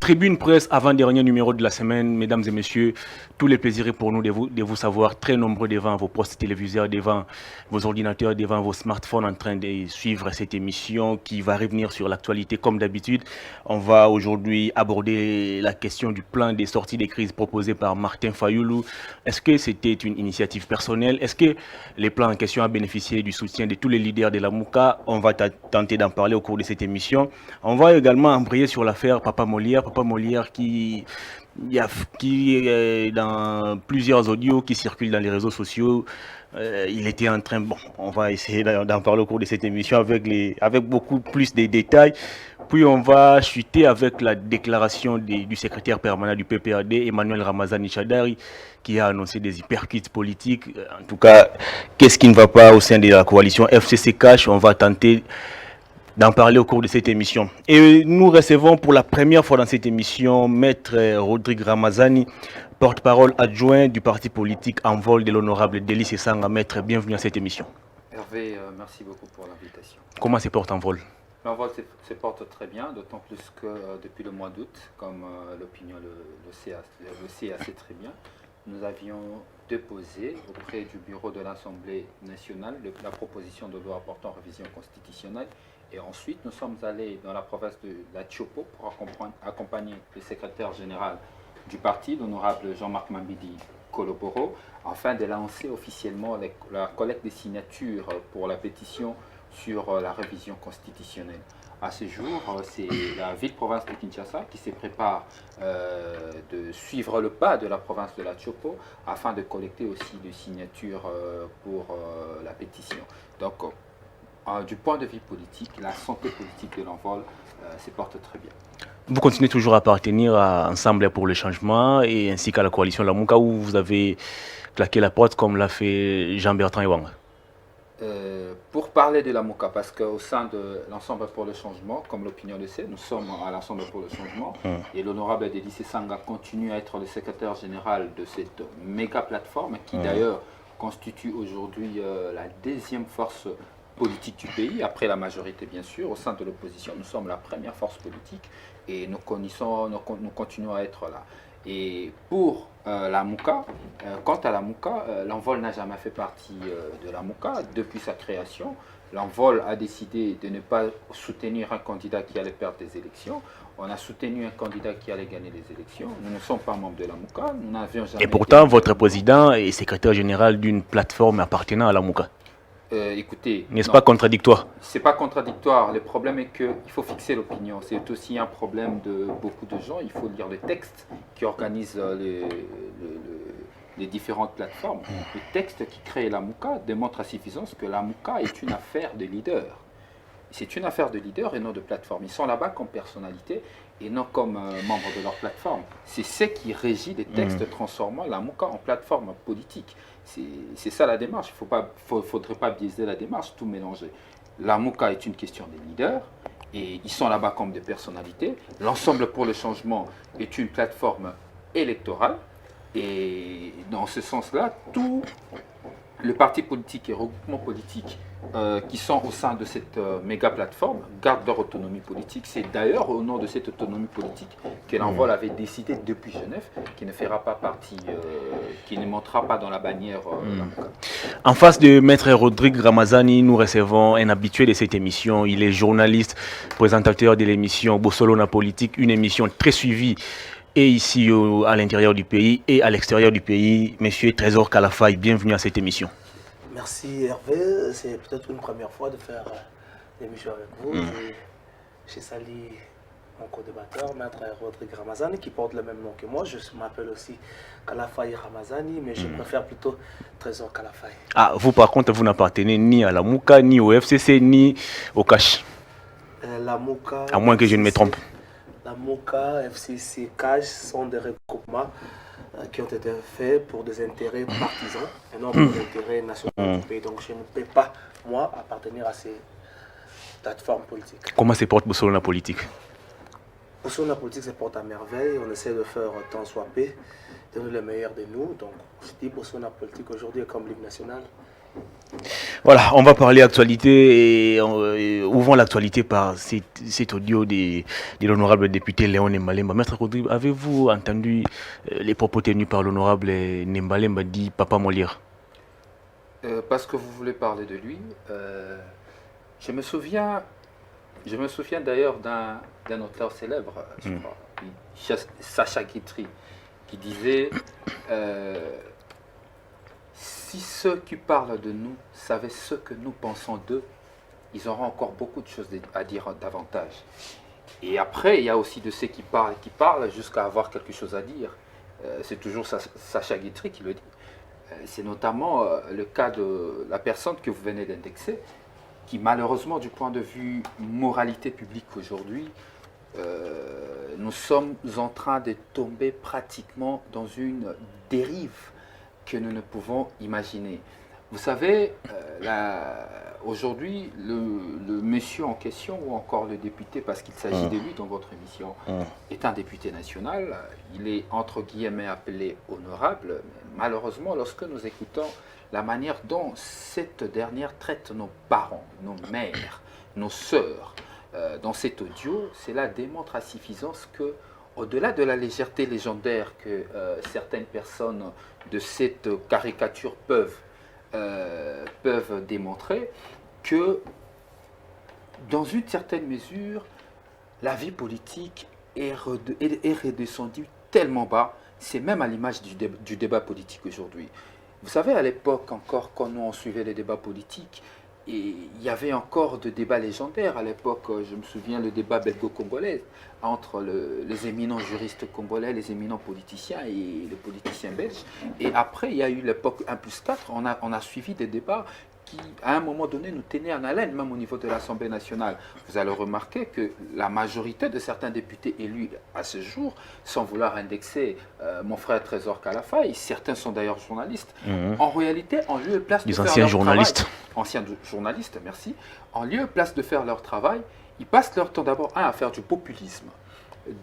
Tribune Presse, avant-dernier numéro de la semaine, mesdames et messieurs, tous les plaisirs pour nous de vous savoir très nombreux devant vos postes téléviseurs, devant vos ordinateurs, devant vos smartphones en train de suivre cette émission qui va revenir sur l'actualité comme d'habitude. On va aujourd'hui aborder la question du plan des sorties des crises proposé par Martin Fayoulou. Est-ce que c'était une initiative personnelle? Est-ce que les plans en question a bénéficié du soutien de tous les leaders de la Mouka? On va tenter d'en parler au cours de cette émission. On va également embrayer sur l'affaire Papa Molière qui dans plusieurs audios qui circulent dans les réseaux sociaux. Il était en train, bon, on va essayer d'en parler au cours de cette émission avec beaucoup plus de détails. Puis on va chuter avec la déclaration du secrétaire permanent du PPAD, Emmanuel Ramazani Chadari, qui a annoncé des hypercutes politiques. En tout cas, qu'est-ce qui ne va pas au sein de la coalition FCC Cash? On va tenter d'en parler au cours de cette émission. Et nous recevons pour la première fois dans cette émission Maître Rodrigue Ramazani, porte-parole adjoint du parti politique Envol de l'honorable Délice Sanga. Maître, bienvenue à cette émission. Hervé, merci beaucoup pour l'invitation. Comment se porte Envol? L'Envol se porte très bien, d'autant plus que depuis le mois d'août, comme l'opinion le sait assez très bien, nous avions déposé auprès du bureau de l'Assemblée nationale la proposition de loi portant révision constitutionnelle. Et ensuite, nous sommes allés dans la province de la Tchopo pour accompagner le secrétaire général du parti, l'honorable Jean-Marc Mambidi Koloboro, afin de lancer officiellement la collecte des signatures pour la pétition sur la révision constitutionnelle. À ce jour, c'est la ville-province de Kinshasa qui se prépare de suivre le pas de la province de la Tchopo afin de collecter aussi des signatures pour la pétition. Donc, du point de vue politique, la santé politique de l'Envol se porte très bien. Vous continuez toujours à appartenir à Ensemble pour le changement et ainsi qu'à la coalition Lamouka où vous avez claqué la porte comme l'a fait Jean-Bertrand Ewang. Pour parler de Lamouka, parce qu'au sein de l'Ensemble pour le changement, comme l'opinion le sait, nous sommes à l'Ensemble pour le changement et l'honorable Délice Sanga continue à être le secrétaire général de cette méga plateforme qui d'ailleurs constitue aujourd'hui la deuxième force politique du pays, après la majorité bien sûr, au sein de l'opposition, nous sommes la première force politique et nous continuons à être là. Et pour la Mouka, quant à la Mouka, l'Envol n'a jamais fait partie de la Mouka depuis sa création. L'Envol a décidé de ne pas soutenir un candidat qui allait perdre des élections. On a soutenu un candidat qui allait gagner les élections. Nous ne sommes pas membres de la Mouka. Nous n'avions jamais. Et pourtant, votre président est secrétaire général d'une plateforme appartenant à la Mouka. Écoutez, n'est-ce pas contradictoire? C'est pas contradictoire. Le problème est qu'il faut fixer l'opinion. C'est aussi un problème de beaucoup de gens. Il faut lire le texte qui organise les différentes plateformes. Le texte qui crée la Mouka démontre à suffisance que la Mouka est une affaire de leader. C'est une affaire de leader et non de plateforme. Ils sont là-bas comme personnalité et non comme membres de leur plateforme. C'est ce qui régit les textes transformant la Mouka en plateforme politique. C'est ça la démarche. Il ne faudrait pas biaiser la démarche, tout mélanger. La Mouka est une question des leaders et ils sont là-bas comme des personnalités. L'Ensemble pour le changement est une plateforme électorale et dans ce sens-là, tout le parti politique et regroupement politique qui sont au sein de cette méga plateforme gardent leur autonomie politique. C'est d'ailleurs au nom de cette autonomie politique que l'Envol avait décidé depuis Genève qu'il ne fera pas partie, qu'il ne montera pas dans la bannière. En face de Maître Rodrigue Ramazani, nous recevons un habitué de cette émission. Il est journaliste, présentateur de l'émission Bossolona Politique, une émission très suivie et ici à l'intérieur du pays et à l'extérieur du pays. Monsieur Trésor Kalafaye, bienvenue à cette émission. Merci Hervé, c'est peut-être une première fois de faire l'émission avec vous. J'ai sali mon co-débatteur, Maître Rodrigue Ramazani, qui porte le même nom que moi. Je m'appelle aussi Kalafaye Ramazani, mais je préfère plutôt Trésor Kalafaye. Ah, vous par contre, vous n'appartenez ni à la Mouka, ni au FCC, ni au Cash. La Mouka, à moins que je ne me trompe. La Mouka, FCC, Cash sont des regroupements qui ont été faits pour des intérêts partisans et non pour des intérêts nationaux du pays. Donc je ne peux pas, moi, appartenir à ces plateformes politiques. Comment se porte Bossolona Politique? Bossolona Politique se porte à merveille. On essaie de faire tant soit peu, donner le meilleur de nous. Donc je dis Bossolona Politique aujourd'hui est comme Ligue nationale. Voilà, on va parler actualité et ouvrons l'actualité par cet audio de l'honorable député Léon Nembalemba. Maître Kodri, avez-vous entendu les propos tenus par l'honorable Nembalemba dit Papa Molière? Parce que vous voulez parler de lui, je me souviens d'ailleurs d'un auteur célèbre, je crois, Sacha Guitry, qui disait si ceux qui parlent de nous savaient ce que nous pensons d'eux, ils auront encore beaucoup de choses à dire davantage. Et après, il y a aussi de ceux qui parlent jusqu'à avoir quelque chose à dire. C'est toujours Sacha Guitry qui le dit. C'est notamment le cas de la personne que vous venez d'indexer, qui malheureusement, du point de vue moralité publique aujourd'hui, nous sommes en train de tomber pratiquement dans une dérive que nous ne pouvons imaginer. Vous savez, aujourd'hui, le monsieur en question, ou encore le député, parce qu'il s'agit de lui dans votre émission, est un député national. Il est entre guillemets appelé honorable. Malheureusement, lorsque nous écoutons la manière dont cette dernière traite nos parents, nos mères, nos sœurs, dans cet audio, cela démontre à suffisance que, au-delà de la légèreté légendaire que certaines personnes de cette caricature peuvent démontrer, que dans une certaine mesure, la vie politique est redescendue tellement bas, c'est même à l'image du débat politique aujourd'hui. Vous savez, à l'époque encore, quand nous on suivait les débats politiques, et il y avait encore de débats légendaires. À l'époque, je me souviens, le débat belgo-congolais entre les éminents juristes congolais, les éminents politiciens et les politiciens belges. Et après, il y a eu l'époque 1+4. On a suivi des débats qui, à un moment donné, nous tenaient en haleine, même au niveau de l'Assemblée nationale. Vous allez remarquer que la majorité de certains députés élus à ce jour, sans vouloir indexer mon frère Trésor Kalafaye, certains sont d'ailleurs journalistes, en réalité, en lieu et place de faire anciens leur journalistes. travail, anciens journalistes, merci, en lieu et place de faire leur travail, ils passent leur temps d'abord, à faire du populisme.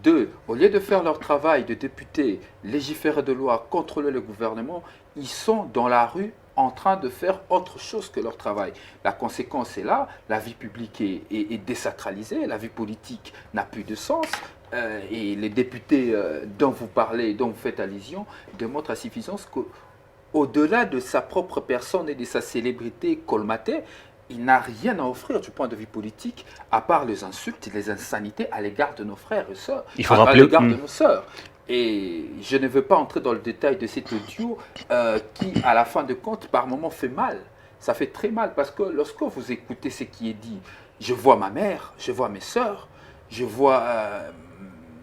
2, au lieu de faire leur travail de députés, légiférer de loi, contrôler le gouvernement, ils sont dans la rue en train de faire autre chose que leur travail. La conséquence est là, la vie publique est désacralisée, la vie politique n'a plus de sens, et les députés dont vous parlez, dont vous faites allusion, démontrent à suffisance qu'au-delà de sa propre personne et de sa célébrité colmatée, il n'a rien à offrir du point de vue politique, à part les insultes et les insanités à l'égard de nos frères et sœurs, à l'égard de nos sœurs. Et je ne veux pas entrer dans le détail de cet audio qui, à la fin de compte, par moments fait mal. Ça fait très mal parce que lorsque vous écoutez ce qui est dit, je vois ma mère, je vois mes sœurs, je vois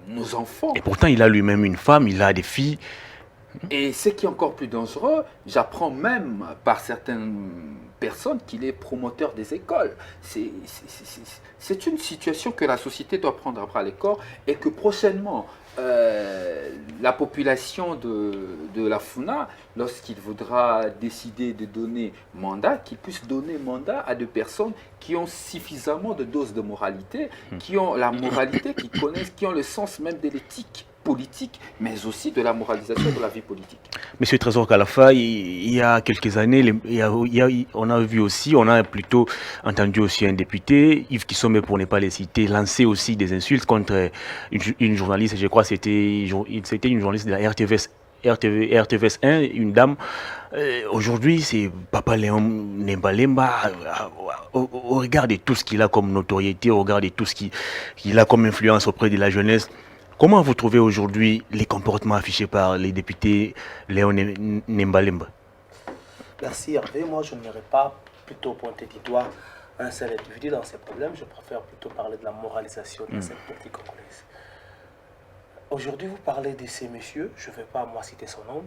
nos enfants. Et pourtant, il a lui-même une femme, il a des filles. Et ce qui est encore plus dangereux, j'apprends même par certaines personnes qu'il est promoteur des écoles. C'est une situation que la société doit prendre à bras le corps et que prochainement, la population de la FUNA, lorsqu'il voudra décider de donner mandat, qu'il puisse donner mandat à des personnes qui ont suffisamment de doses de moralité, qui ont la moralité, qui connaissent, qui ont le sens même de l'éthique politique, mais aussi de la moralisation de la vie politique. Monsieur Trésor Kalafaye, il y a quelques années, on a vu aussi, on a plutôt entendu aussi un député, Yves Kissombe pour ne pas les citer, lancer aussi des insultes contre une journaliste, je crois que c'était une journaliste de la RTVS 1, une dame. Aujourd'hui, c'est Papa Léon Nembalemba, au regard de tout ce qu'il a comme notoriété, au regard de tout ce qu'il a comme influence auprès de la jeunesse. Comment vous trouvez aujourd'hui les comportements affichés par les députés Léon Nembalemba? Merci Hervé. Moi, je n'aimerais pas plutôt pointer du doigt un seul individu dans ces problèmes. Je préfère plutôt parler de la moralisation de cette politique congolaise. Aujourd'hui, vous parlez de ces messieurs. Je ne vais pas moi citer son nom.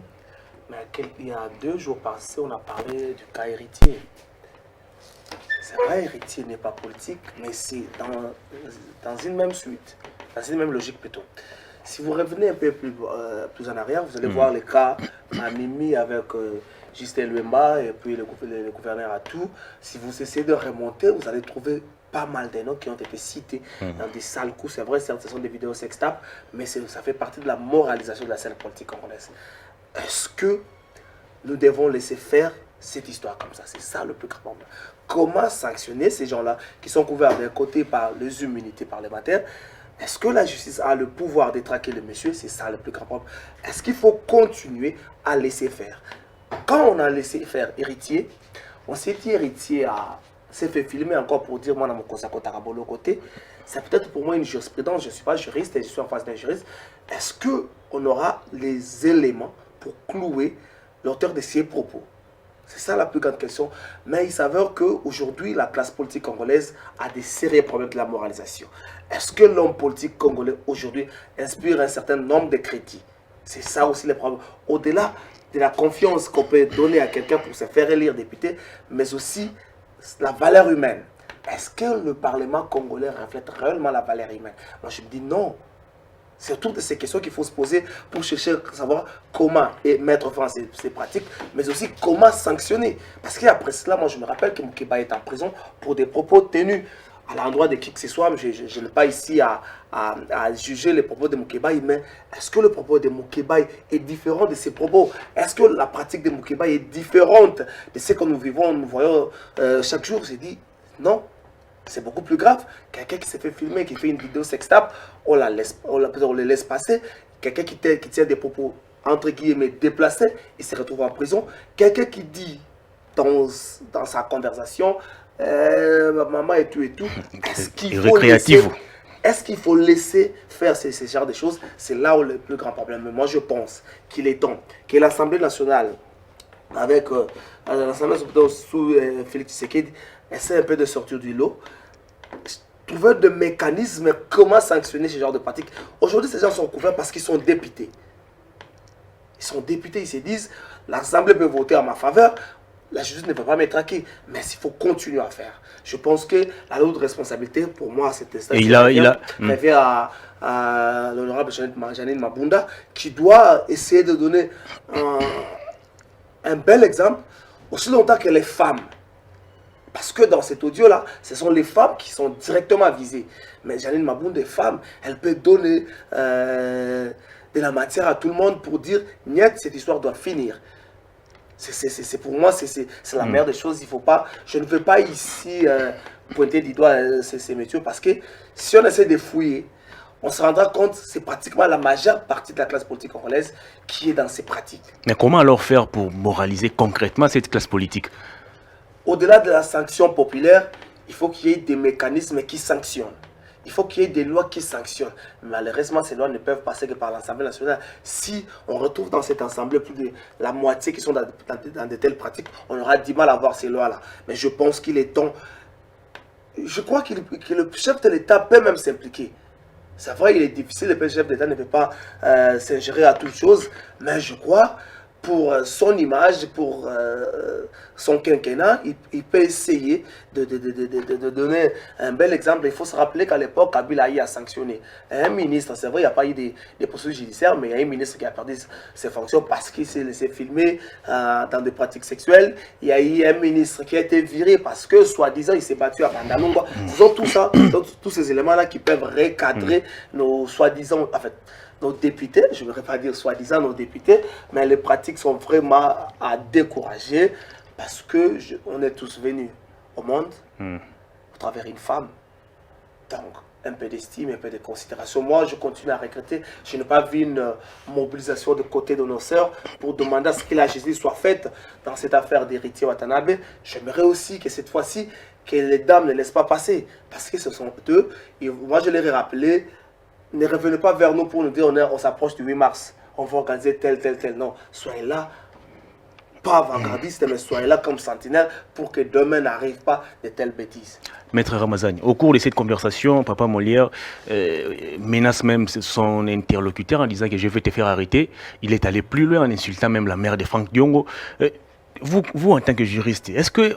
Mais il y a 2 jours passés, on a parlé du cas héritier. C'est vrai, héritier n'est pas politique, mais c'est dans une même suite. Dans une même logique plutôt. Si vous revenez un peu plus en arrière, vous allez voir le cas Mamimi avec Justin Luemba et puis le gouverneur Atou. Si vous essayez de remonter, vous allez trouver pas mal de noms qui ont été cités dans des sales coups. C'est vrai, certes, ce sont des vidéos sextapes, mais ça fait partie de la moralisation de la scène politique congolaise. Est-ce que nous devons laisser faire cette histoire comme ça. C'est ça le plus grand problème. Comment sanctionner ces gens-là qui sont couverts d'un côté par les immunités parlementaires? Est-ce que la justice a le pouvoir de traquer le monsieur? C'est ça le plus grand problème. Est-ce qu'il faut continuer à laisser faire? Quand on a laissé faire héritier, on s'est dit héritier s'est fait filmer encore pour dire moi dans mon Kosako Tarabolo côté. C'est peut-être pour moi une jurisprudence. Je ne suis pas juriste et je suis en face d'un juriste. Est-ce qu'on aura les éléments pour clouer l'auteur de ces propos? C'est ça la plus grande question. Mais il s'avère qu'aujourd'hui, la classe politique congolaise a des sérieux problèmes de la moralisation. Est-ce que l'homme politique congolais aujourd'hui inspire un certain nombre de crédits? C'est ça aussi le problème. Au-delà de la confiance qu'on peut donner à quelqu'un pour se faire élire député, mais aussi la valeur humaine. Est-ce que le Parlement congolais reflète réellement la valeur humaine? Moi, je me dis non. C'est toutes ces questions qu'il faut se poser pour chercher à savoir comment mettre fin à ces pratiques, mais aussi comment sanctionner. Parce qu'après cela, moi je me rappelle que Moukeba est en prison pour des propos tenus à l'endroit de qui que ce soit. Je n'ai pas ici à juger les propos de Moukeba, mais est-ce que le propos de Moukeba est différent de ses propos? Est-ce que la pratique de Moukeba est différente de ce que nous vivons, nous voyons chaque jour? J'ai dit non. C'est beaucoup plus grave. Quelqu'un qui s'est fait filmer, qui fait une vidéo sextape, on le laisse passer. Quelqu'un qui tient des propos, entre guillemets, déplacés, il se retrouve en prison. Quelqu'un qui dit dans sa conversation, maman et tout, est-ce qu'il faut laisser faire ces genres de choses? C'est là où le plus grand problème. Mais moi, je pense qu'il est temps que l'Assemblée nationale, avec l'Assemblée sous Félix Tshisekedi, essaie un peu de sortir du lot, trouver des mécanismes, comment sanctionner ce genre de pratiques. Aujourd'hui, ces gens sont couverts parce qu'ils sont députés. Ils sont députés, ils se disent, l'Assemblée peut voter en ma faveur, la justice ne peut pas me traquer, mais il faut continuer à faire. Je pense que la lourde responsabilité, pour moi, c'est ça. Revient à l'honorable Janine Mabunda, qui doit essayer de donner un bel exemple, aussi longtemps que les femmes. Parce que dans cet audio-là, ce sont les femmes qui sont directement visées. Mais Janine Mabunda, des femmes, elle peut donner de la matière à tout le monde pour dire « Niet, cette histoire doit finir ». Pour moi, c'est la meilleure des choses. Il faut pas, je ne veux pas ici pointer du doigt ces messieurs parce que si on essaie de fouiller, on se rendra compte que c'est pratiquement la majeure partie de la classe politique congolaise qui est dans ces pratiques. Mais comment alors faire pour moraliser concrètement cette classe politique? Au-delà de la sanction populaire, il faut qu'il y ait des mécanismes qui sanctionnent. Il faut qu'il y ait des lois qui sanctionnent. Malheureusement, ces lois ne peuvent passer que par l'Assemblée nationale. Si on retrouve dans cette Assemblée plus de la moitié qui sont dans de telles pratiques, on aura du mal à voir ces lois-là. Mais je pense qu'il est temps... Je crois que le chef de l'État peut même s'impliquer. C'est vrai, il est difficile, le chef d'État ne peut pas s'ingérer à toutes choses, mais je crois... pour son image, pour son quinquennat, il peut essayer de donner un bel exemple. Il faut se rappeler qu'à l'époque, Kabila a sanctionné un ministre. C'est vrai, il n'y a pas eu des poursuites judiciaires, mais il y a un ministre qui a perdu ses fonctions parce qu'il s'est laissé filmer dans des pratiques sexuelles. Il y a eu un ministre qui a été viré parce que, soi-disant, il s'est battu à Bandalungwa. Ce sont tout ça, tous ces éléments-là qui peuvent recadrer nos soi-disant... En fait, nos députés, je ne voudrais pas dire soi-disant nos députés, mais les pratiques sont vraiment à décourager parce que on est tous venus au monde à travers une femme. Donc, un peu d'estime, un peu de considération. Moi, je continue à regretter. Je n'ai pas vu une mobilisation de côté de nos sœurs pour demander à ce que la justice soit faite dans cette affaire d'héritier Watanabe. J'aimerais aussi que cette fois-ci, que les dames ne laissent pas passer parce que ce sont eux. Et moi, je leur ai rappelé, ne revenez pas vers nous pour nous dire on s'approche du 8 mars, on va organiser tel. Non, soyez là, pas avant-gardiste, mais soyez là comme sentinelle pour que demain n'arrive pas de telles bêtises. Maître Ramazani, au cours de cette conversation, Papa Molière menace même son interlocuteur en disant que je vais te faire arrêter. Il est allé plus loin en insultant même la mère de Franck Diongo. Vous, en tant que juriste, est-ce que,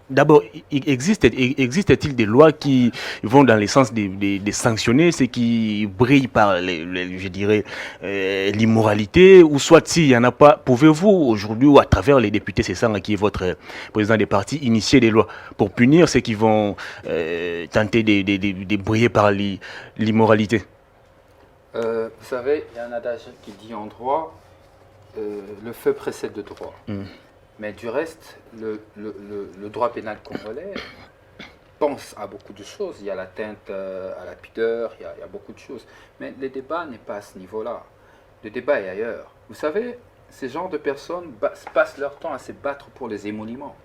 d'abord, existe-t-il des lois qui vont dans le sens de sanctionner ceux qui brillent par, je dirais, l'immoralité, ou soit s'il n'y en a pas, pouvez-vous aujourd'hui, ou à travers les députés, c'est ça qui est votre président des partis, initier des lois pour punir ceux qui vont tenter de briller par l'immoralité? Vous savez, il y a un adage qui dit en droit, le feu précède le droit. Mais du reste, le droit pénal congolais pense à beaucoup de choses. Il y a l'atteinte à la pudeur, il y a beaucoup de choses. Mais le débat n'est pas à ce niveau-là. Le débat est ailleurs. Vous savez, ces genres de personnes passent leur temps à se battre pour les émoluments.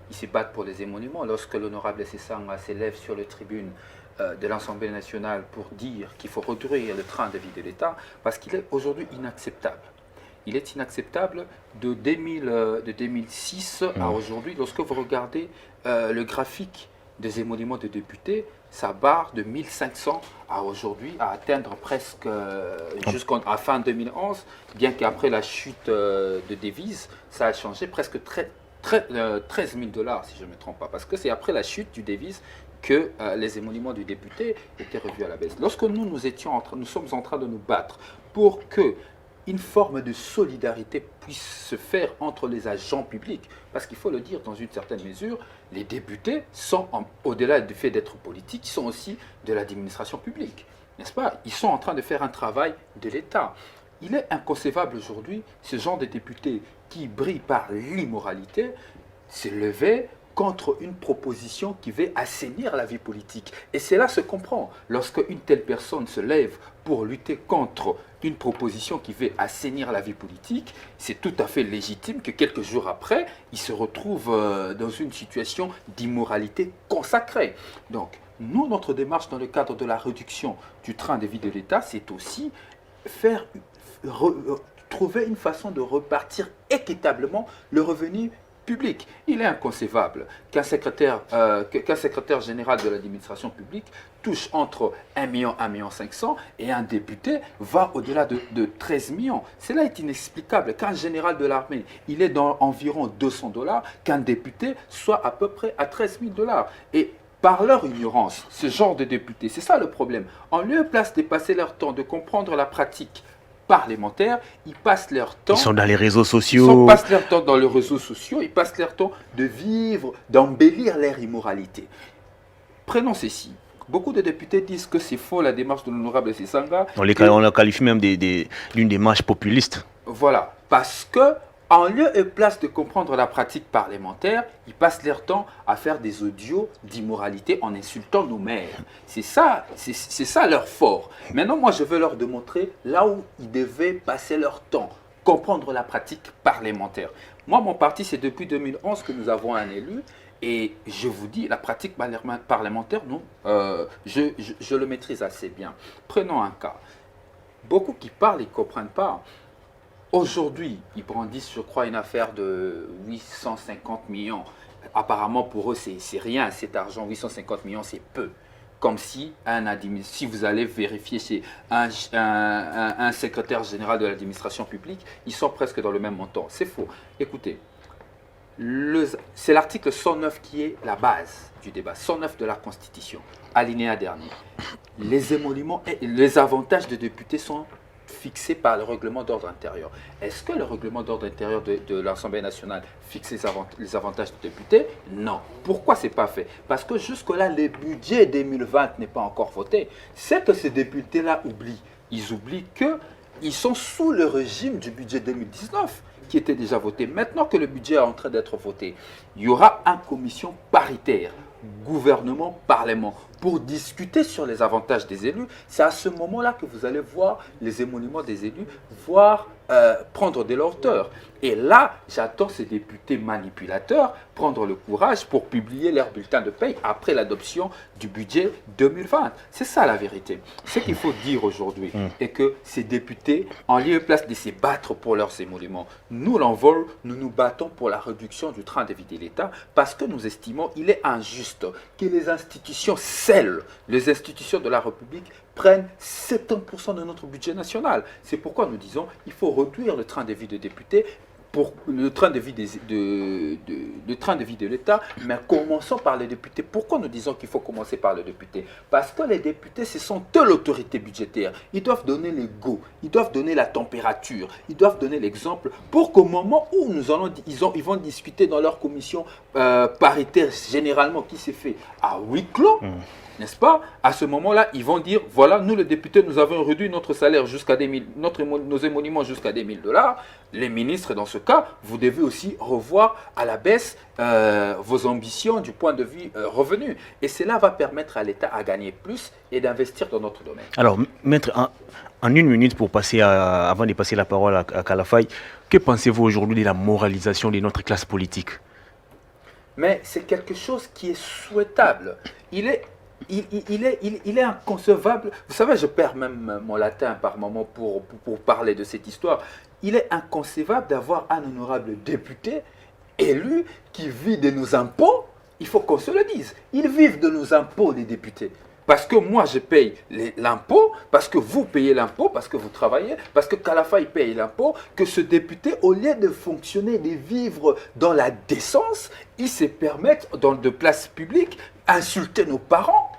Ils se battent pour les émoluments. Lorsque l'honorable Sessanga s'élève sur les tribunes de l'Assemblée nationale pour dire qu'il faut réduire le train de vie de l'État, parce qu'il est aujourd'hui inacceptable. Il est inacceptable de 2006 à aujourd'hui. Lorsque vous regardez le graphique des émoluments de députés, ça barre de 1500 à aujourd'hui, à atteindre presque jusqu'à fin 2011, bien qu'après la chute de devises, ça a changé presque 13 000 $, si je ne me trompe pas, parce que c'est après la chute du devise que les émoluments du député étaient revus à la baisse. Lorsque nous sommes en train de nous battre pour que une forme de solidarité puisse se faire entre les agents publics. Parce qu'il faut le dire, dans une certaine mesure, les députés sont, au-delà du fait d'être politiques, ils sont aussi de l'administration publique. N'est-ce pas? Ils sont en train de faire un travail de l'État. Il est inconcevable aujourd'hui, ce genre de députés qui brillent par l'immoralité, se lever contre une proposition qui veut assainir la vie politique. Et cela se comprend. Lorsque une telle personne se lève pour lutter contre une proposition qui veut assainir la vie politique, c'est tout à fait légitime que quelques jours après, il se retrouve dans une situation d'immoralité consacrée. Donc, nous, notre démarche dans le cadre de la réduction du train de vie de l'État, c'est aussi trouver une façon de repartir équitablement le revenu public. Il est inconcevable qu'un secrétaire général de l'administration publique touche entre 1 million, 1 million 500 et un député va au-delà de 13 millions. Cela est inexplicable. Qu'un général de l'armée, il est dans environ 200 $, qu'un député soit à peu près à 13 000 $. Et par leur ignorance, ce genre de députés, c'est ça le problème. En lieu et place de passer leur temps de comprendre la pratique parlementaires, ils passent leur temps... Ils sont dans les réseaux sociaux. Ils passent leur temps dans les réseaux sociaux, ils passent leur temps de vivre, d'embellir leur immoralité. Prenons ceci. Beaucoup de députés disent que c'est faux la démarche de l'honorable Sessanga. On la qualifie même d'une démarche populiste. Voilà, parce que en lieu et place de comprendre la pratique parlementaire, ils passent leur temps à faire des audios d'immoralité en insultant nos maires. C'est ça leur fort. Maintenant, moi, je veux leur démontrer là où ils devaient passer leur temps, comprendre la pratique parlementaire. Moi, mon parti, c'est depuis 2011 que nous avons un élu. Et je vous dis, la pratique parlementaire, non, je le maîtrise assez bien. Prenons un cas. Beaucoup qui parlent, ils ne comprennent pas. Aujourd'hui, ils brandissent, je crois, une affaire de 850 millions. Apparemment, pour eux, c'est rien, cet argent. 850 millions, c'est peu. Comme si vous allez vérifier chez un secrétaire général de l'administration publique, ils sont presque dans le même montant. C'est faux. Écoutez, c'est l'article 109 qui est la base du débat, 109 de la Constitution, alinéa dernier. Les émoluments et les avantages des députés sont fixé par le règlement d'ordre intérieur. Est-ce que le règlement d'ordre intérieur de l'Assemblée nationale fixe les avantages des députés? Non. Pourquoi ce n'est pas fait? Parce que jusque-là, le budget 2020 n'est pas encore voté. C'est que ces députés-là oublient. Ils oublient qu'ils sont sous le régime du budget 2019 qui était déjà voté. Maintenant que le budget est en train d'être voté, il y aura une commission paritaire, gouvernement, parlement, pour discuter sur les avantages des élus. C'est à ce moment-là que vous allez voir les émoluments des élus, prendre de l'auteur. Et là, j'attends ces députés manipulateurs prendre le courage pour publier leur bulletin de paye après l'adoption du budget 2020. C'est ça la vérité. Ce qu'il faut dire aujourd'hui est que ces députés, en lieu et place de se battre pour leurs émoluments, nous l'envol, nous nous battons pour la réduction du train de vie de l'État parce que nous estimons qu'il est injuste que les institutions les institutions de la République prennent 70% de notre budget national. C'est pourquoi nous disons qu'il faut réduire le train de vie des députés, le train de vie de l'État, mais commençons par les députés. Pourquoi nous disons qu'il faut commencer par les députés? Parce que les députés, ce sont eux l'autorité budgétaire. Ils doivent donner les go, ils doivent donner la température, ils doivent donner l'exemple pour qu'au moment où ils vont discuter dans leur commission paritaire, généralement qui s'est fait à huis clos, n'est-ce pas? À ce moment-là, ils vont dire, voilà, nous les députés, nous avons réduit notre salaire jusqu'à nos émoluments jusqu'à $1000. Les ministres, dans ce cas, vous devez aussi revoir à la baisse vos ambitions du point de vue revenu. Et cela va permettre à l'État à gagner plus et d'investir dans notre domaine. Alors, maître, en une minute pour passer avant de passer la parole à Kalafaye, que pensez-vous aujourd'hui de la moralisation de notre classe politique? Mais c'est quelque chose qui est souhaitable. Il est inconcevable. Vous savez, je perds même mon latin par moment pour parler de cette histoire. Il est inconcevable d'avoir un honorable député élu qui vit de nos impôts. Il faut qu'on se le dise. Ils vivent de nos impôts, les députés. Parce que moi, je paye l'impôt, parce que vous payez l'impôt, parce que vous travaillez, parce que Kalafaye paye l'impôt, que ce député, au lieu de fonctionner, de vivre dans la décence, il se permet, dans de places publiques, insulter nos parents.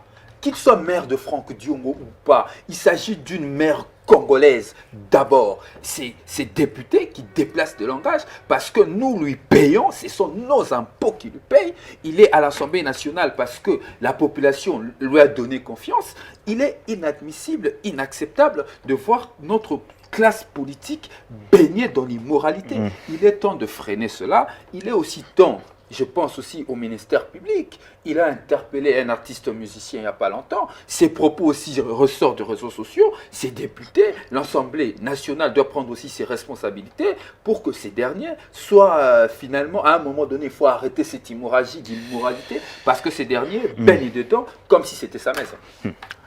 Qu'il soit maire de Franck Diongo ou pas, il s'agit d'une mère congolaise d'abord. C'est ces députés qui déplacent le langage parce que nous lui payons, ce sont nos impôts qui lui payent. Il est à l'Assemblée nationale parce que la population lui a donné confiance. Il est inadmissible, inacceptable de voir notre classe politique baignée dans l'immoralité. Il est temps de freiner cela. Il est aussi temps. Je pense aussi au ministère public. Il a interpellé un artiste musicien il n'y a pas longtemps. Ses propos aussi ressortent des réseaux sociaux. Ses députés, l'Assemblée nationale doit prendre aussi ses responsabilités pour que ces derniers soient finalement, à un moment donné, il faut arrêter cette hémorragie d'immoralité parce que ces derniers baignent dedans comme si c'était sa maison.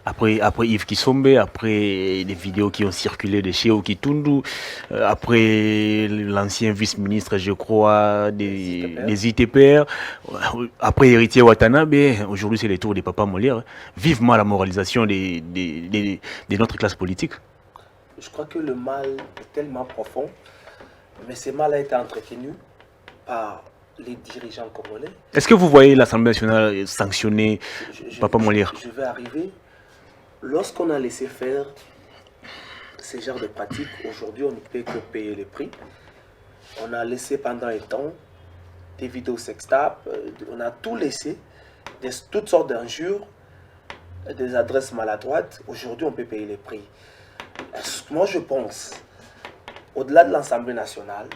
Après Yves Kisombe, après les vidéos qui ont circulé de chez Okitundu, après l'ancien vice-ministre, je crois, des ITPR, après Héritier Watanabe, aujourd'hui c'est le tour des papas Molière. Vivement la moralisation de notre classe politique. Je crois que le mal est tellement profond, mais ce mal a été entretenu par les dirigeants congolais. Est-ce que vous voyez l'Assemblée nationale sanctionner Papa Molière? Je vais arriver. Lorsqu'on a laissé faire ce genre de pratiques, aujourd'hui on ne peut que payer le prix. On a laissé pendant un temps des vidéos sextapes, on a tout laissé, toutes sortes d'injures, des adresses maladroites. Aujourd'hui on peut payer le prix. Moi je pense, au-delà de l'Assemblée nationale,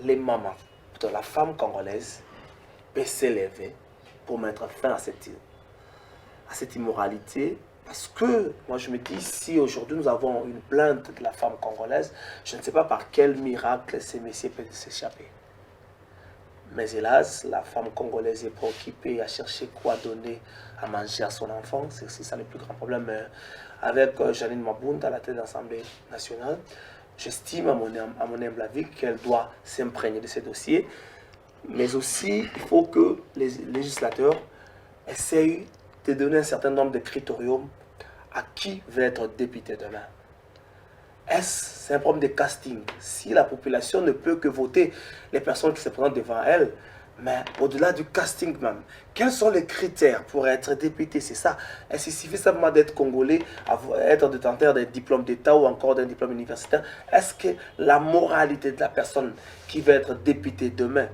les mamans de la femme congolaise peuvent s'élever pour mettre fin à cette immoralité. Parce que, moi je me dis, si aujourd'hui nous avons une plainte de la femme congolaise, je ne sais pas par quel miracle ces messieurs peuvent s'échapper. Mais hélas, la femme congolaise est préoccupée à chercher quoi donner à manger à son enfant. C'est ça le plus grand problème. Avec Janine Mabunda à la tête de l'Assemblée nationale, j'estime à mon humble avis qu'elle doit s'imprégner de ces dossiers. Mais aussi, il faut que les législateurs essayent de donner un certain nombre de critériums à qui va être député demain. C'est un problème de casting. Si la population ne peut que voter les personnes qui se présentent devant elle, mais au-delà du casting même, quels sont les critères pour être député? C'est ça. Est-ce qu'il suffit simplement d'être congolais, être détenteur d'un diplôme d'État ou encore d'un diplôme universitaire? Est-ce que la moralité de la personne qui va être député demain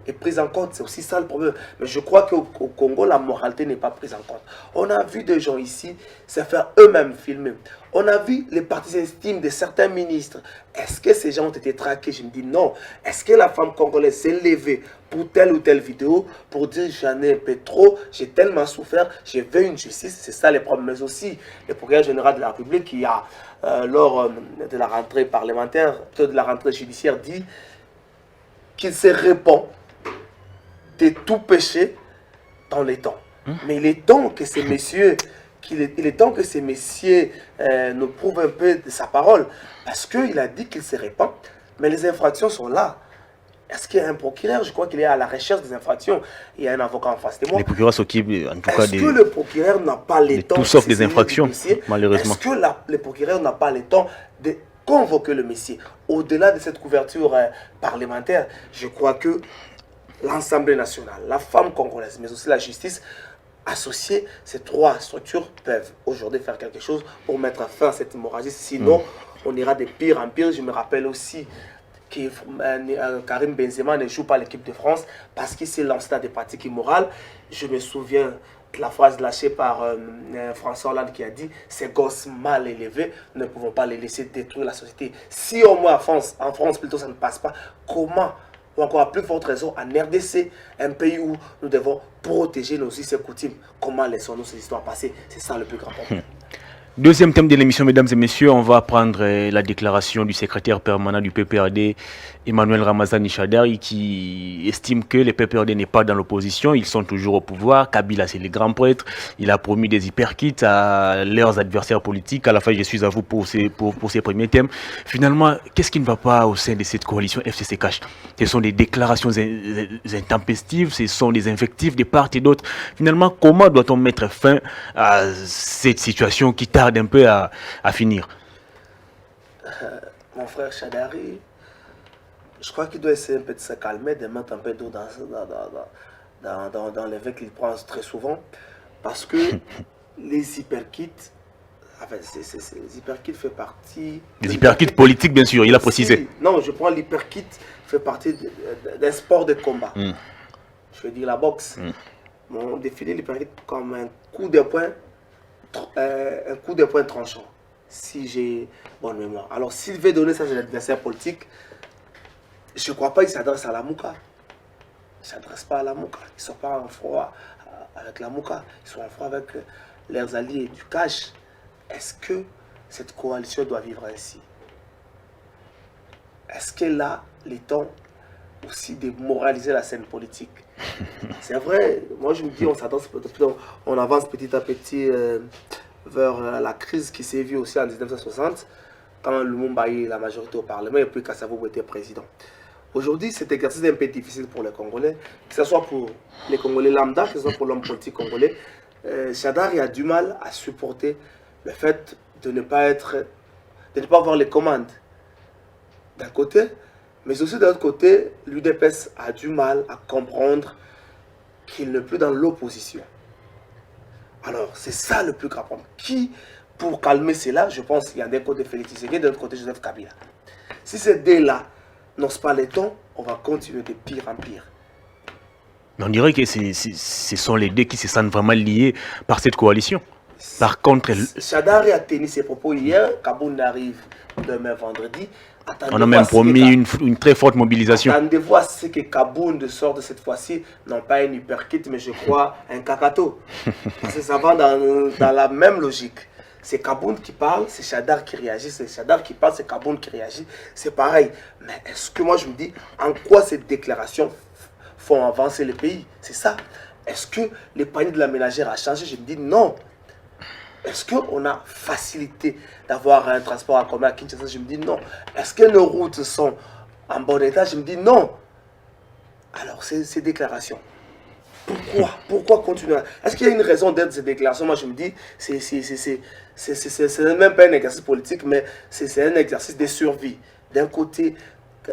est prise en compte? C'est aussi ça le problème. Mais je crois qu'au Congo, la moralité n'est pas prise en compte. On a vu des gens ici se faire eux-mêmes filmer. On a vu les partis intimes de certains ministres. Est-ce que ces gens ont été traqués? Je me dis non. Est-ce que la femme congolaise s'est levée pour telle ou telle vidéo pour dire j'en ai un peu trop, j'ai tellement souffert, je veux une justice? C'est ça les problèmes. Mais aussi le procureur général de la République qui a, lors de la rentrée parlementaire, de la rentrée judiciaire, dit qu'il se répand de tout péché dans les temps. Mais il est temps que ces messieurs, nous prouvent un peu de sa parole. Parce qu'il a dit qu'il se répand, mais les infractions sont là. Est-ce qu'il y a un procureur? Je crois qu'il est à la recherche des infractions. Il y a un avocat en face de moi. Les procureurs s'occupent en tout cas Est-ce que le procureur n'a pas le temps tout sauf des infractions, malheureusement. Est-ce que le procureur n'a pas le temps de convoquer le messie? Au-delà de cette couverture parlementaire, je crois que l'Assemblée nationale, la femme congolaise, mais aussi la justice, associés, ces trois structures peuvent aujourd'hui faire quelque chose pour mettre fin à cette hémorragie. Sinon, on ira de pire en pire. Je me rappelle aussi que Karim Benzema ne joue pas l'équipe de France parce qu'il s'est lancé dans des pratiques immorales. Je me souviens la phrase lâchée par François Hollande qui a dit « Ces gosses mal élevés, nous ne pouvons pas les laisser détruire la société. » Si au moins en France plutôt ça ne passe pas, comment, ou encore à plus forte raison, en RDC, un pays où nous devons protéger nos us et coutumes, comment laissons-nous ces histoires passer? C'est ça le plus grand problème. Deuxième thème de l'émission, mesdames et messieurs, on va prendre la déclaration du secrétaire permanent du PPRD, Emmanuel Ramazani Shadari, qui estime que le PPRD n'est pas dans l'opposition, ils sont toujours au pouvoir. Kabila, c'est le grand prêtre. Il a promis des hyperkits à leurs adversaires politiques. À la fin, je suis à vous pour ces premiers thèmes. Finalement, qu'est-ce qui ne va pas au sein de cette coalition FCC-Cash? Ce sont des déclarations intempestives, ce sont des invectives de part et d'autre. Finalement, comment doit-on mettre fin à cette situation qui tarde un peu à finir? Mon frère Shadari, je crois qu'il doit essayer un peu de se calmer, de mettre un peu d'eau dans les vins qu'il prend très souvent. Parce que les hyperkits, enfin, les hyperkits fait partie... Les hyperkits politiques, bien sûr, il a précisé. Non, je prends l'hyperkit, fait partie d'un sport de combat. Je veux dire la boxe. On définit l'hyperkit comme un coup de poing tranchant, si j'ai bonne mémoire. Alors, s'il veut donner ça à l'adversaire politique, je ne crois pas qu'il s'adresse à la Mouka. Il ne s'adresse pas à la Mouka. Ils ne sont pas en froid avec la Mouka. Ils sont en froid avec leurs alliés du Cash. Est-ce que cette coalition doit vivre ainsi? Est-ce qu'elle a les temps aussi de moraliser la scène politique? C'est vrai, moi je me dis, on avance petit à petit vers la crise qui s'est vue aussi en 1960, quand Lumumba eu la majorité au Parlement et puis Kassavou était président. Aujourd'hui, cet exercice est un peu difficile pour les Congolais, que ce soit pour les Congolais lambda, que ce soit pour l'homme politique congolais. Shadari a du mal à supporter le fait de ne pas avoir les commandes d'un côté, mais aussi d'un autre côté, l'UDPS a du mal à comprendre qu'il n'est plus dans l'opposition. Alors, c'est ça le plus grave problème. Qui, pour calmer cela, je pense qu'il y a d'un côté Félix Tshisekedi, de l'autre côté Joseph Kabila. Si ces deux-là n'osent pas les tons, on va continuer de pire en pire. Mais on dirait que ce sont les deux qui se sentent vraiment liés par cette coalition. Par contre, Shadari a tenu ses propos hier, Kaboun arrive demain vendredi. On a même promis une très forte mobilisation. Attendez-vous à ce que Kaboun sorte de cette fois-ci, non pas un hyperkit, mais je crois un kakato. Parce que ça va dans la même logique. C'est Kaboun qui parle, c'est Shadar qui réagit, c'est Shadar qui parle, c'est Kaboun qui réagit. C'est pareil. Mais est-ce que moi je me dis, en quoi ces déclarations font avancer le pays? C'est ça. Est-ce que le panier de la ménagère a changé? Je me dis non. Est-ce qu'on a facilité d'avoir un transport en commun à Kinshasa? Je me dis non. Est-ce que nos routes sont en bon état? Je me dis non. Alors, ces déclarations, pourquoi continuer? Est-ce qu'il y a une raison d'être ces déclarations? Moi, je me dis, c'est même pas un exercice politique, mais c'est un exercice de survie. D'un côté,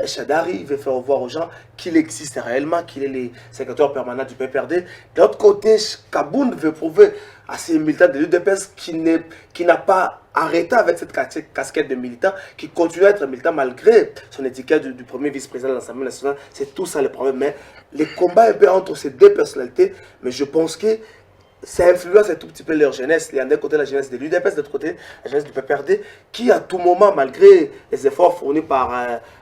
Shadari veut faire voir aux gens qu'il existe réellement, qu'il est le secrétaire permanent du PPRD. De l'autre côté, Kaboun veut prouver à ces militants de l'UDPS qui n'a pas arrêté avec cette casquette de militant, qui continue à être militant malgré son étiquette du premier vice-président de l'Assemblée nationale. C'est tout ça le problème. Mais les combats un peu entre ces deux personnalités, mais je pense que ça influence un tout petit peu leur jeunesse. Il y a d'un côté la jeunesse de l'UDPS, de l'autre côté la jeunesse du PPRD, qui à tout moment, malgré les efforts fournis par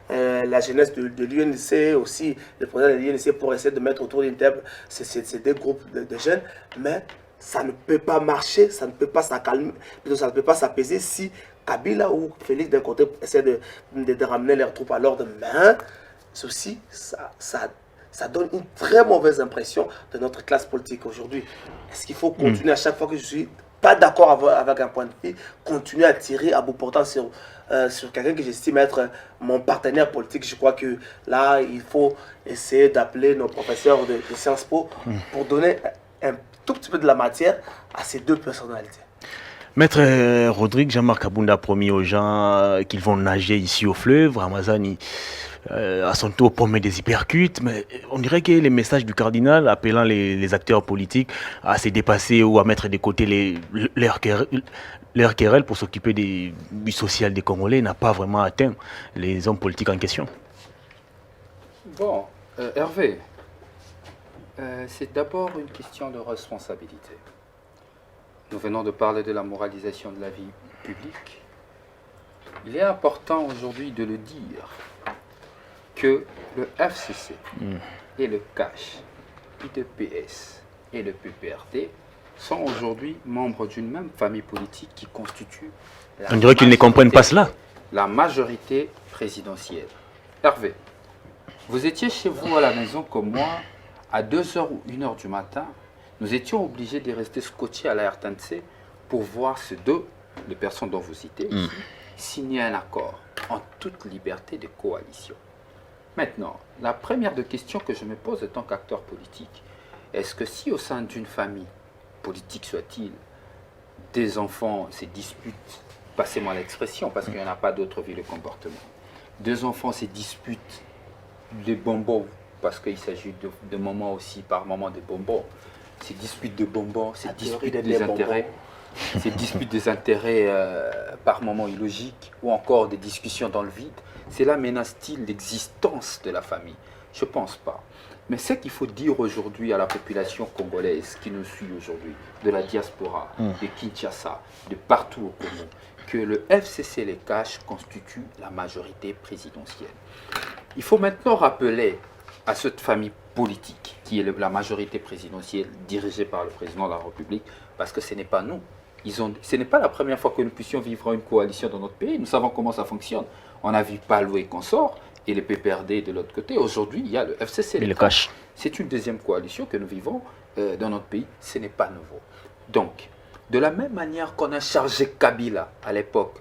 la jeunesse de l'UNC, aussi le président de l'UNC, pour essayer de mettre autour d'une table ces deux groupes de jeunes, mais ça ne peut pas marcher, ça ne peut pas s'accalmer, ça ne peut pas s'apaiser si Kabila ou Félix d'un côté essaient de ramener leurs troupes à l'ordre. Mais ceci, ça donne une très mauvaise impression de notre classe politique aujourd'hui. Est-ce qu'il faut continuer à chaque fois que je suis pas d'accord avec un point de vue, continuer à tirer à bout portant sur quelqu'un que j'estime être mon partenaire politique? Je crois que là, il faut essayer d'appeler nos professeurs de Sciences Po pour donner un tout petit peu de la matière à ces deux personnalités. Maître Rodrigue, Jean-Marc Abounda a promis aux gens qu'ils vont nager ici au fleuve. Ramazani, à son tour, promet des hypercutes. Mais on dirait que les messages du cardinal appelant les acteurs politiques à se dépasser ou à mettre de côté leurs querelles pour s'occuper du social des Congolais n'a pas vraiment atteint les hommes politiques en question. Bon, Hervé, C'est d'abord une question de responsabilité. Nous venons de parler de la moralisation de la vie publique. Il est important aujourd'hui de le dire que le FCC et le CACH, l'IDPS et le PPRD sont aujourd'hui membres d'une même famille politique qui constitue On dirait qu'ils ne comprennent pas cela. la majorité présidentielle. Hervé, vous étiez chez vous à la maison comme moi, à 2h ou 1h du matin, nous étions obligés de rester scotchés à la RTNC pour voir ces deux, les personnes dont vous citez ici, signer un accord en toute liberté de coalition. Maintenant, la première des questions que je me pose en tant qu'acteur politique, est-ce que si au sein d'une famille, politique soit-il, des enfants se disputent, passez-moi l'expression parce qu'il n'y en a pas d'autre vu le comportement, deux enfants se disputent des bonbons, parce qu'il s'agit de moments aussi, par moment, des bonbons, ces disputes de bonbons, ces disputes des intérêts, ces disputes des intérêts par moments illogiques, ou encore des discussions dans le vide, cela menace-t-il l'existence de la famille? Je ne pense pas. Mais ce qu'il faut dire aujourd'hui à la population congolaise qui nous suit aujourd'hui, de la diaspora, de Kinshasa, de partout au Congo, que le FCC et les CACH constituent la majorité présidentielle. Il faut maintenant rappeler à cette famille politique, qui est la majorité présidentielle dirigée par le président de la République, parce que ce n'est pas nous. Ce n'est pas la première fois que nous puissions vivre une coalition dans notre pays. Nous savons comment ça fonctionne. On a vu Palo et Consort et le PPRD de l'autre côté. Aujourd'hui, il y a le FCC et le CACH. C'est une deuxième coalition que nous vivons dans notre pays. Ce n'est pas nouveau. Donc, de la même manière qu'on a chargé Kabila à l'époque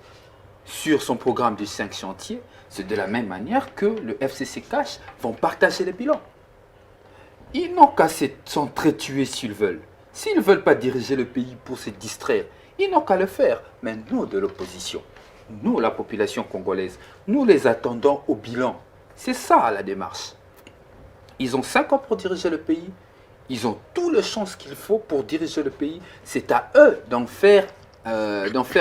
sur son programme des 5 chantiers, c'est de la même manière que le FCC CACH vont partager les bilans. Ils n'ont qu'à s'entretuer s'ils veulent. S'ils ne veulent pas diriger le pays pour se distraire, ils n'ont qu'à le faire. Mais nous, de l'opposition, nous, la population congolaise, nous les attendons au bilan. C'est ça la démarche. Ils ont 5 ans pour diriger le pays. Ils ont tout le chance qu'il faut pour diriger le pays. C'est à eux d'en faire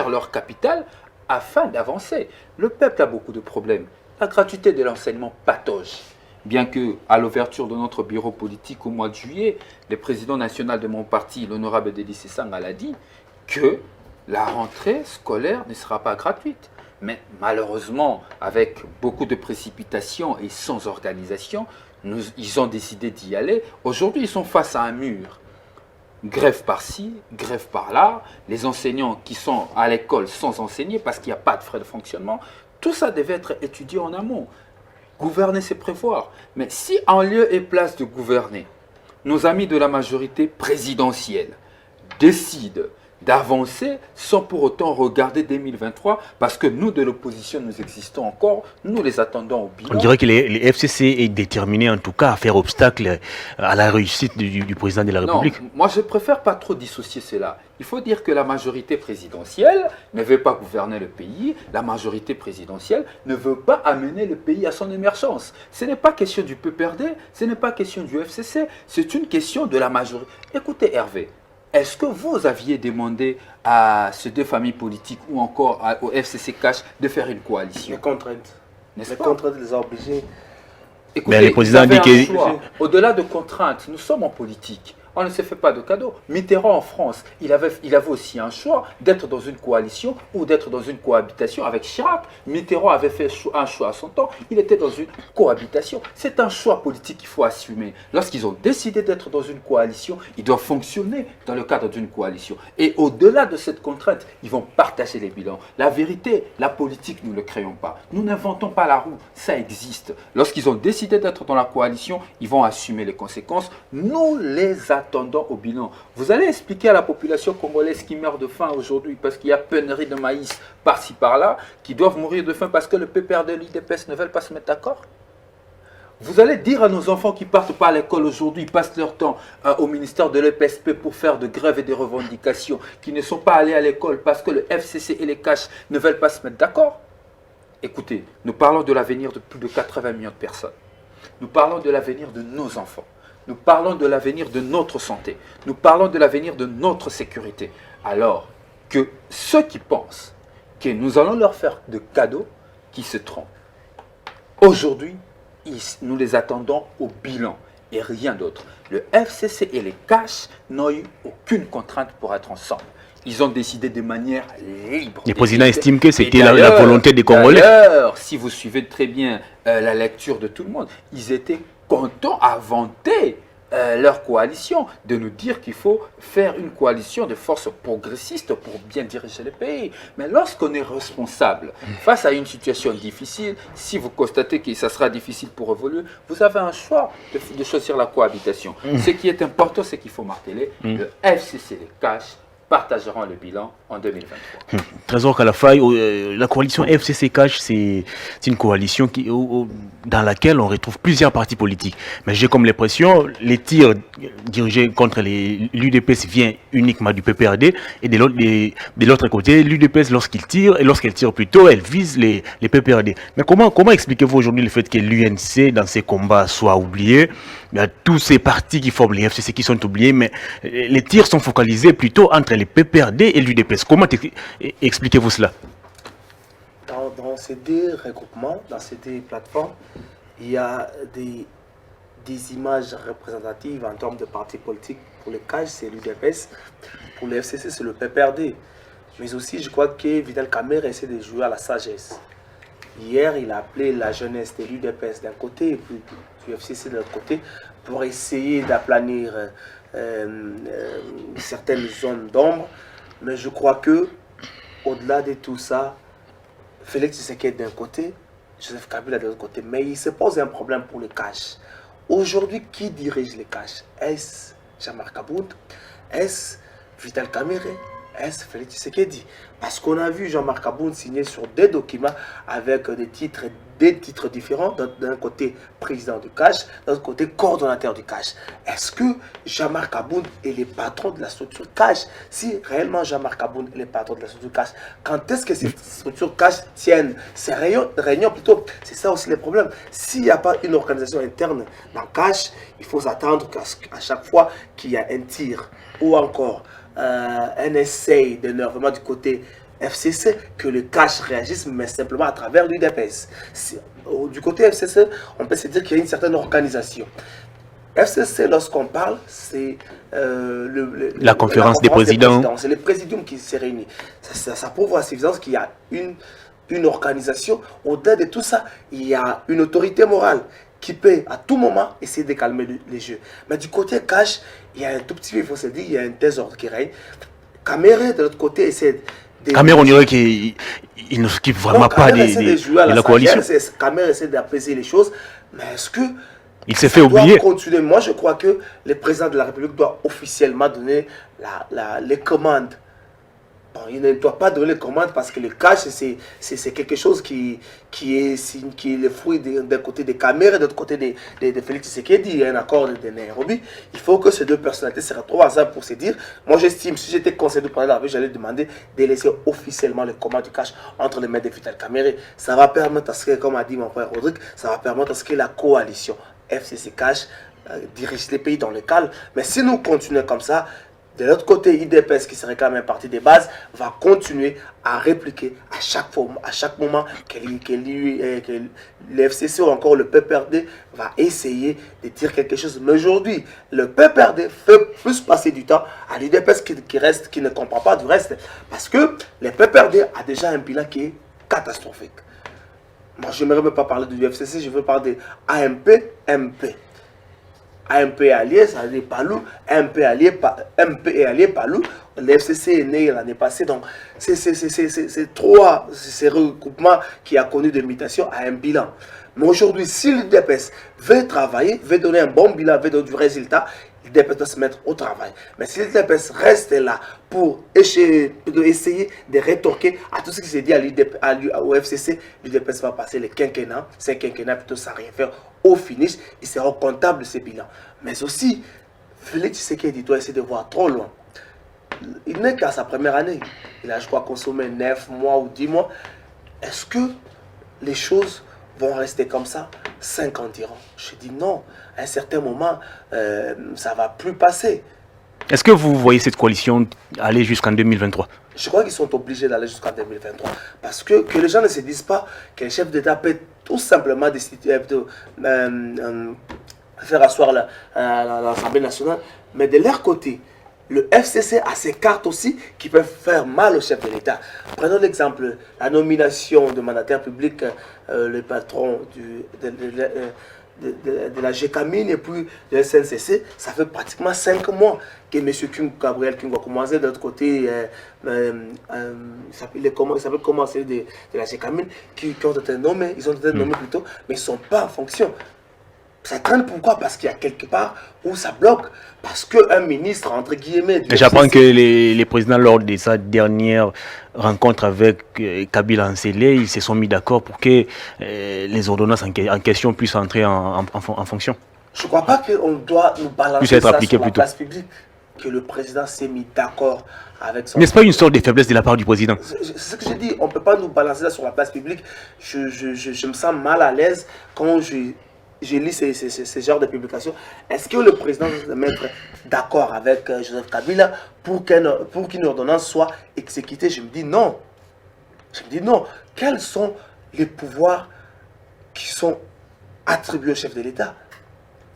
leur capital afin d'avancer. Le peuple a beaucoup de problèmes. La gratuité de l'enseignement patauge. Bien que, à l'ouverture de notre bureau politique au mois de juillet, le président national de mon parti, l'honorable Dédé Sessanga, l'a dit que la rentrée scolaire ne sera pas gratuite. Mais malheureusement, avec beaucoup de précipitation et sans organisation, ils ont décidé d'y aller. Aujourd'hui, ils sont face à un mur. Grève par-ci, grève par-là. Les enseignants qui sont à l'école sans enseigner parce qu'il n'y a pas de frais de fonctionnement. Tout ça devait être étudié en amont. Gouverner, c'est prévoir. Mais si en lieu et place de gouverner, nos amis de la majorité présidentielle décident d'avancer sans pour autant regarder 2023, parce que nous, de l'opposition, nous existons encore, nous les attendons au bilan. On dirait que les FCC est déterminé en tout cas à faire obstacle à la réussite du président de la République. Non, moi je préfère pas trop dissocier cela. Il faut dire que la majorité présidentielle ne veut pas gouverner le pays, la majorité présidentielle ne veut pas amener le pays à son émergence. Ce n'est pas question du PPRD, ce n'est pas question du FCC, c'est une question de la majorité. Écoutez Hervé, est-ce que vous aviez demandé à ces deux familles politiques ou encore au FCC CACH de faire une coalition? Les contraintes. N'est-ce Les pas? contraintes les ont obligés. Écoutez, mais le président dit que... Au-delà de contraintes, nous sommes en politique. On ne se fait pas de cadeaux. Mitterrand en France, il avait aussi un choix d'être dans une coalition ou d'être dans une cohabitation avec Chirac. Mitterrand avait fait un choix à son temps, il était dans une cohabitation. C'est un choix politique qu'il faut assumer. Lorsqu'ils ont décidé d'être dans une coalition, ils doivent fonctionner dans le cadre d'une coalition. Et au-delà de cette contrainte, ils vont partager les bilans. La vérité, la politique, nous ne le créons pas. Nous n'inventons pas la roue, ça existe. Lorsqu'ils ont décidé d'être dans la coalition, ils vont assumer les conséquences. Nous les attendons au bilan. Vous allez expliquer à la population congolaise qui meurt de faim aujourd'hui parce qu'il y a pénurie de maïs par-ci par-là, qui doivent mourir de faim parce que le PPRD et l'IDPS ne veulent pas se mettre d'accord? Vous allez dire à nos enfants qui partent pas à l'école aujourd'hui, ils passent leur temps au ministère de l'EPSP pour faire de grèves et des revendications, qui ne sont pas allés à l'école parce que le FCC et les CACH ne veulent pas se mettre d'accord? Écoutez, nous parlons de l'avenir de plus de 80 millions de personnes. Nous parlons de l'avenir de nos enfants. Nous parlons de l'avenir de notre santé. Nous parlons de l'avenir de notre sécurité. Alors que ceux qui pensent que nous allons leur faire de cadeaux, qui se trompent. Aujourd'hui, nous les attendons au bilan. et rien d'autre. Le FCC et les CACH n'ont eu aucune contrainte pour être ensemble. Ils ont décidé de manière libre. Le président estime que c'était Et la volonté des Congolais. D'ailleurs, si vous suivez très bien la lecture de tout le monde, ils étaient contents à vanter leur coalition, de nous dire qu'il faut faire une coalition de forces progressistes pour bien diriger le pays. Mais lorsqu'on est responsable face à une situation difficile, si vous constatez que ça sera difficile pour évoluer, vous avez un choix de choisir la cohabitation. Ce qui est important, c'est qu'il faut marteler, le FCC, les CACH, partageront le bilan en 2023. Trésor Kalafaï, la coalition FCC-CACH, c'est une coalition dans laquelle on retrouve plusieurs partis politiques. Mais j'ai comme l'impression, les tirs dirigés contre l'UDPS viennent uniquement du PPRD, et de l'autre côté, l'UDPS, lorsqu'elle tire plutôt, elle vise les PPRD. Mais comment expliquez-vous aujourd'hui le fait que l'UNC, dans ces combats, soit oublié? Il y a tous ces partis qui forment les FCC qui sont oubliés, mais les tirs sont focalisés plutôt entre les PPRD et l'UDPS. Comment expliquez-vous cela? Dans ces deux regroupements, dans ces deux plateformes, il y a des images représentatives en termes de partis politiques. Pour les CACH, c'est l'UDPS. Pour les FCC, c'est le PPRD. Mais aussi, je crois que Vital Kamerhe essaie de jouer à la sagesse. Hier, il a appelé la jeunesse de l'UDPS d'un côté et puis du FCC de l'autre côté pour essayer d'aplanir certaines zones d'ombre. Mais je crois que au-delà de tout ça, Félix Tshisekedi d'un côté, Joseph Kabila de l'autre côté, mais il se pose un problème pour les CACH. Aujourd'hui, qui dirige les CACH? Est-ce Jean-Marc Aboud? Est-ce Vital Kamerhe? Est-ce Félix Tshisekedi? Parce qu'on a vu Jean-Marc Aboud signer sur des documents avec des titres différents. D'un côté, président du CACH, de l'autre côté, coordonnateur du CACH. Est-ce que Jean-Marc Aboud est le patron de la structure CACH? Si réellement Jean-Marc Aboud est le patron de la structure CACH, quand est-ce que ces structures CACH tiennent ces réunions plutôt? C'est ça aussi le problème. S'il n'y a pas une organisation interne dans CACH, il faut s'attendre qu'à chaque fois qu'il y a un tir ou encore un essai d'énervement du côté FCC, que le CACH réagisse, mais simplement à travers l'UDPS. Du côté FCC, on peut se dire qu'il y a une certaine organisation. FCC, lorsqu'on parle, c'est la conférence des présidents. C'est le présidium qui s'est réuni. Ça prouve à suffisance qu'il y a une organisation. Au-delà de tout ça, il y a une autorité morale qui peut à tout moment essayer de calmer les jeux. Mais du côté CACH, il y a un tout petit peu, il faut se dire, il y a un désordre qui règne. Kamerhe, de l'autre côté, essaie de... Kamerhe, on dirait qu'il ne s'occupe vraiment pas de la coalition. Kamerhe essaie d'apaiser les choses, mais est-ce que... Il s'est fait oublier. Continuer. Moi, je crois que le président de la République doit officiellement donner les commandes. Bon, il ne doit pas donner les commandes parce que le CACH, c'est quelque chose qui est le fruit d'un côté des Kamerhe et de l'autre côté de Félix Tshisekedi. Il y a un accord de Nairobi. Il faut que ces deux personnalités se retrouvent ensemble pour se dire. Moi, j'estime, si j'étais conseiller du président de la République, j'allais demander de laisser officiellement les commandes du CACH entre les mains de Vital Kamerhe. Ça va permettre à ce que, comme a dit mon frère Rodrigue, ça va permettre à ce que la coalition FCC-CACH dirige les pays dans le calme. Mais si nous continuons comme ça, de l'autre côté, IDPS, qui se réclame un parti de base, va continuer à répliquer à chaque moment que le FCC ou encore le PPRD va essayer de dire quelque chose. Mais aujourd'hui, le PPRD fait plus passer du temps à l'IDPS qui ne comprend pas du reste. Parce que le PPRD a déjà un bilan qui est catastrophique. Moi, je n'aimerais même pas parler du FCC, je veux parler de AMP-MP. AMP est allié, ça veut dire Palou, MP est allié Palou, le FCC est né l'année passée, donc c'est ces regroupements qui a connu des mutations à un bilan. Mais aujourd'hui, si l'UDPS veut travailler, veut donner un bon bilan, veut donner du résultat, l'UDPS doit se mettre au travail. Mais si l'UDPS reste là pour essayer de rétorquer à tout ce qui s'est dit au FCC, l'UDPS va passer le quinquennat, c'est quinquennat plutôt sans rien faire. Au finish, ils seront comptables de ces bilans. Mais aussi, Félix Tshisekedi doit essayer de voir trop loin. Il n'est qu'à sa première année. Il a, je crois, consommé 9 mois ou 10 mois. Est-ce que les choses vont rester comme ça 50 ans? Je dis non. À un certain moment, ça ne va plus passer. Est-ce que vous voyez cette coalition aller jusqu'en 2023? Je crois qu'ils sont obligés d'aller jusqu'en 2023. Parce que les gens ne se disent pas que les chefs d'État peuvent tout simplement décider, faire asseoir l'Assemblée nationale. Mais de leur côté, le FCC a ses cartes aussi qui peuvent faire mal au chef de l'État. Prenons l'exemple, la nomination de mandataire public, le patron de la GECAMINE et puis de SNCC, ça fait pratiquement 5 mois que M. Gabriel Kingo a commencé. De l'autre côté, il s'appelle comment c'est de la GECAMINE qui ont été nommés, ils ont été nommés plutôt, mais ils ne sont pas en fonction. Ça traîne pourquoi? Parce qu'il y a quelque part où ça bloque. Parce qu'un ministre, entre guillemets... J'apprends que les présidents, lors de sa dernière rencontre avec Kabila Ansele, ils se sont mis d'accord pour que les ordonnances en question puissent entrer en fonction. Je ne crois pas qu'on doit nous balancer ça sur la place publique. Que le président s'est mis d'accord avec son... N'est-ce pas une sorte de faiblesse de la part du président? C'est ce que j'ai dit. On ne peut pas nous balancer ça sur la place publique. Je me sens mal à l'aise quand je lis ces genres de publications. Est-ce que le président va se mettre d'accord avec Joseph Kabila pour qu'une ordonnance soit exécutée? Je me dis non. Je me dis non. Quels sont les pouvoirs qui sont attribués au chef de l'État?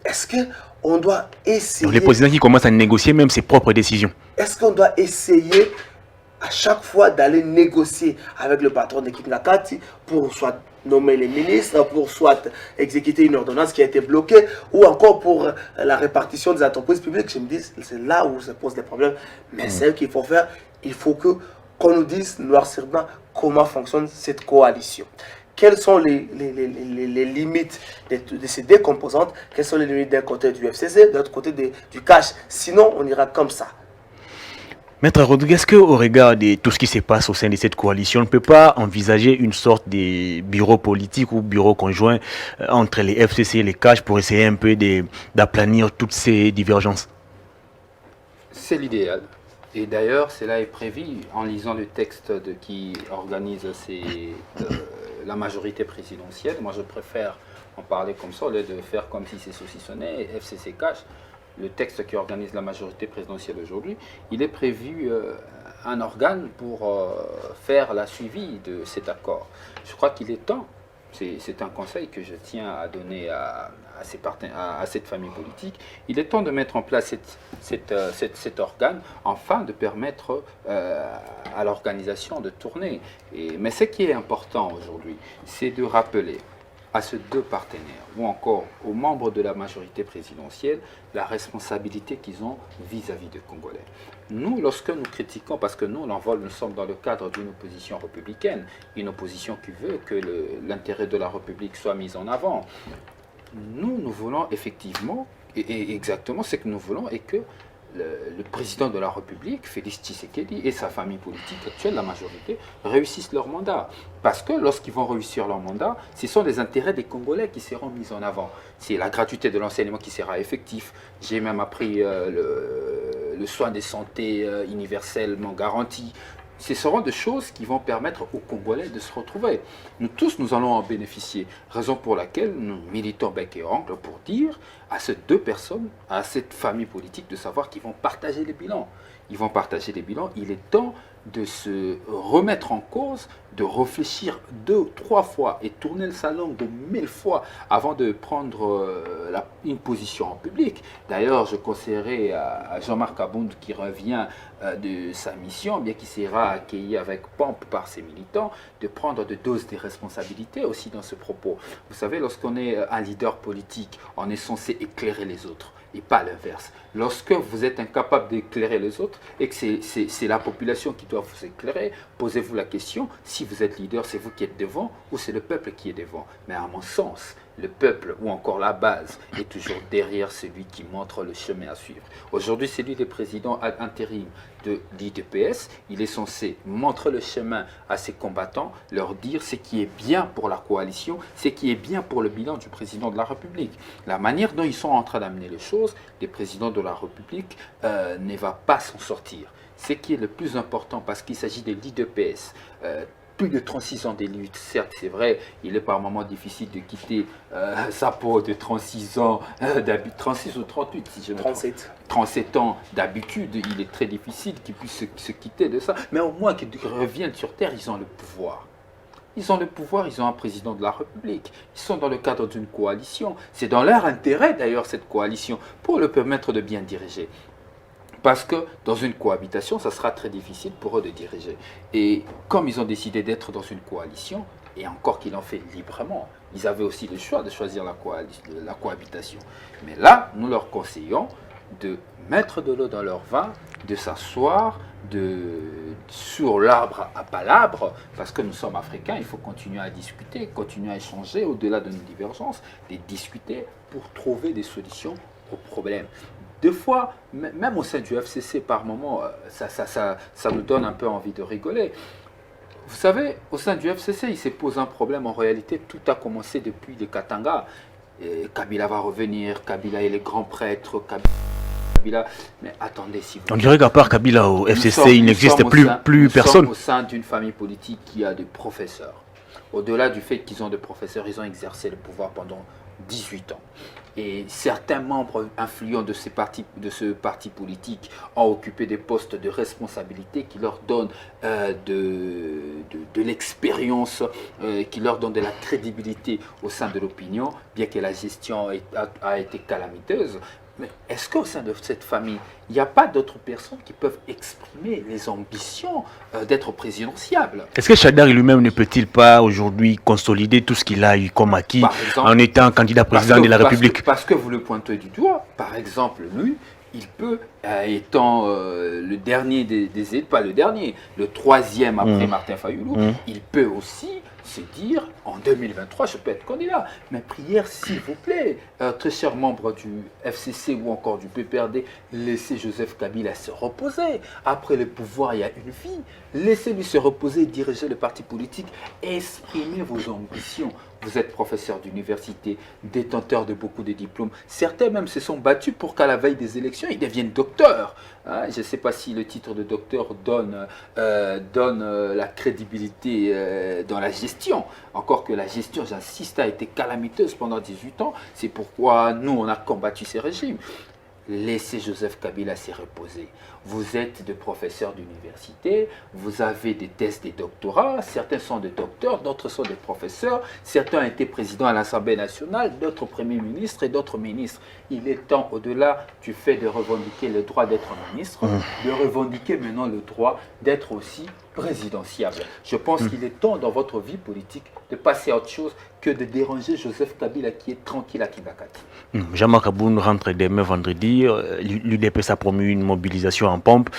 Est-ce qu'on doit essayer... Les présidents qui commencent à négocier même ses propres décisions. Est-ce qu'on doit essayer à chaque fois d'aller négocier avec le patron de Kingakati pour soit nommer les ministres, pour soit exécuter une ordonnance qui a été bloquée, ou encore pour la répartition des entreprises publiques? Je me dis, c'est là où se posent des problèmes. Mais c'est ce qu'il faut faire. Il faut qu'on nous dise, noir sur blanc, comment fonctionne cette coalition. Quelles sont les limites de ces deux composantes? Quelles sont les limites d'un côté du FCC, de l'autre côté du cash? Sinon, on ira comme ça. Maître Rodriguez, est-ce qu'au regard de tout ce qui se passe au sein de cette coalition, on ne peut pas envisager une sorte de bureau politique ou bureau conjoint entre les FCC et les cash pour essayer un peu d'aplanir toutes ces divergences? C'est l'idéal. Et d'ailleurs, cela est prévu en lisant le texte qui organise la majorité présidentielle. Moi, je préfère en parler comme ça, au lieu de faire comme si c'est saucissonné, FCC cash. Le texte qui organise la majorité présidentielle aujourd'hui, il est prévu un organe pour faire la suivi de cet accord. Je crois qu'il est temps, c'est un conseil que je tiens à donner à cette famille politique, il est temps de mettre en place cet organe afin de permettre à l'organisation de tourner. Mais ce qui est important aujourd'hui, c'est de rappeler à ces deux partenaires, ou encore aux membres de la majorité présidentielle, la responsabilité qu'ils ont vis-à-vis des Congolais. Nous, lorsque nous critiquons, parce que nous sommes dans le cadre d'une opposition républicaine, une opposition qui veut que l'intérêt de la République soit mis en avant, nous voulons effectivement, et exactement ce que nous voulons, est que le président de la République, Félix Tshisekedi, et sa famille politique actuelle, la majorité, réussissent leur mandat. Parce que lorsqu'ils vont réussir leur mandat, ce sont les intérêts des Congolais qui seront mis en avant. C'est la gratuité de l'enseignement qui sera effectif. J'ai même appris le soin de santé universellement garanti. Ce seront des choses qui vont permettre aux Congolais de se retrouver. Nous tous, nous allons en bénéficier. Raison pour laquelle nous militons bec et ongle pour dire à ces deux personnes, à cette famille politique, de savoir qu'ils vont partager les bilans. Ils vont partager les bilans. Il est temps de se remettre en cause, de réfléchir 2 ou 3 fois et tourner sa langue de 1000 fois avant de prendre une position en public. D'ailleurs, je conseillerais à Jean-Marc Abound, qui revient de sa mission, bien qu'il sera accueilli avec pompe par ses militants, de prendre de doses de responsabilités aussi dans ce propos. Vous savez, lorsqu'on est un leader politique, on est censé éclairer les autres et pas l'inverse. Lorsque vous êtes incapable d'éclairer les autres et que c'est la population qui doit vous éclairer, posez-vous la question, si vous êtes leader, c'est vous qui êtes devant ou c'est le peuple qui est devant. Mais à mon sens, le peuple ou encore la base est toujours derrière celui qui montre le chemin à suivre. Aujourd'hui, c'est lui le président intérim de l'IDPS. Il est censé montrer le chemin à ses combattants, leur dire ce qui est bien pour la coalition, ce qui est bien pour le bilan du président de la République. La manière dont ils sont en train d'amener les choses, les présidents de la République ne va pas s'en sortir. Ce qui est le plus important, parce qu'il s'agit de l'IDPS, plus de 36 ans de lutte, certes c'est vrai, il est par moments difficile de quitter sa peau de 36 ans, 36 ou 38 si je me trompe. 37 ans d'habitude, il est très difficile qu'ils puissent se quitter de ça, mais au moins qu'ils reviennent sur terre, ils ont le pouvoir. Ils ont le pouvoir, ils ont un président de la République. Ils sont dans le cadre d'une coalition. C'est dans leur intérêt d'ailleurs cette coalition pour le permettre de bien diriger. Parce que dans une cohabitation, ça sera très difficile pour eux de diriger. Et comme ils ont décidé d'être dans une coalition, et encore qu'ils l'ont fait librement, ils avaient aussi le choix de choisir la cohabitation. Mais là, nous leur conseillons de mettre de l'eau dans leur vin, de s'asseoir sur l'arbre à palabre, parce que nous sommes africains, il faut continuer à discuter, continuer à échanger au-delà de nos divergences, de discuter pour trouver des solutions aux problèmes. Des fois, même au sein du FCC, par moment, ça nous donne un peu envie de rigoler. Vous savez, au sein du FCC, il se pose un problème. En réalité, tout a commencé depuis les Katanga. Et Kabila va revenir, Kabila est le grand prêtre, Kabila... Mais attendez, si vous... On dirait qu'à part Kabila au FCC, il n'existe plus personne. Nous sommes au sein d'une famille politique qui a des professeurs. Au-delà du fait qu'ils ont des professeurs, ils ont exercé le pouvoir pendant 18 ans. Et certains membres influents de ce parti politique ont occupé des postes de responsabilité qui leur donnent de l'expérience, qui leur donnent de la crédibilité au sein de l'opinion, bien que la gestion a été calamiteuse. Mais est-ce qu'au sein de cette famille, il n'y a pas d'autres personnes qui peuvent exprimer les ambitions d'être présidentiables? Est-ce que Chadar lui-même ne peut-il pas aujourd'hui consolider tout ce qu'il a eu comme acquis en étant candidat président de la République? Parce que vous le pointez du doigt. Par exemple, lui, il peut, étant le dernier pas le dernier, le troisième après Martin Fayoulou, il peut aussi se dire, en 2023, je peux être candidat. Mais prière, s'il vous plaît, très chers membres du FCC ou encore du PPRD, laissez Joseph Kabila se reposer. Après le pouvoir, il y a une vie. Laissez-lui se reposer, diriger le parti politique, exprimez vos ambitions. Vous êtes professeur d'université, détenteur de beaucoup de diplômes. Certains même se sont battus pour qu'à la veille des élections, ils deviennent docteurs. Hein, je ne sais pas si le titre de docteur donne la crédibilité dans la gestion. Encore que la gestion, j'insiste, a été calamiteuse pendant 18 ans. C'est pourquoi nous, on a combattu ces régimes. Laissez Joseph Kabila se reposer. Vous êtes des professeurs d'université, vous avez des thèses, des doctorats, certains sont des docteurs, d'autres sont des professeurs, certains ont été présidents à l'Assemblée nationale, d'autres premiers ministres et d'autres ministres. Il est temps, au-delà du fait de revendiquer le droit d'être ministre, de revendiquer maintenant le droit d'être aussi présidentiable. Je pense qu'il est temps dans votre vie politique de passer à autre chose que de déranger Joseph Kabila qui est tranquille à Kibakati. Jean-Marc Aboun rentre demain vendredi. L'UDPS a promu une mobilisation en pompe.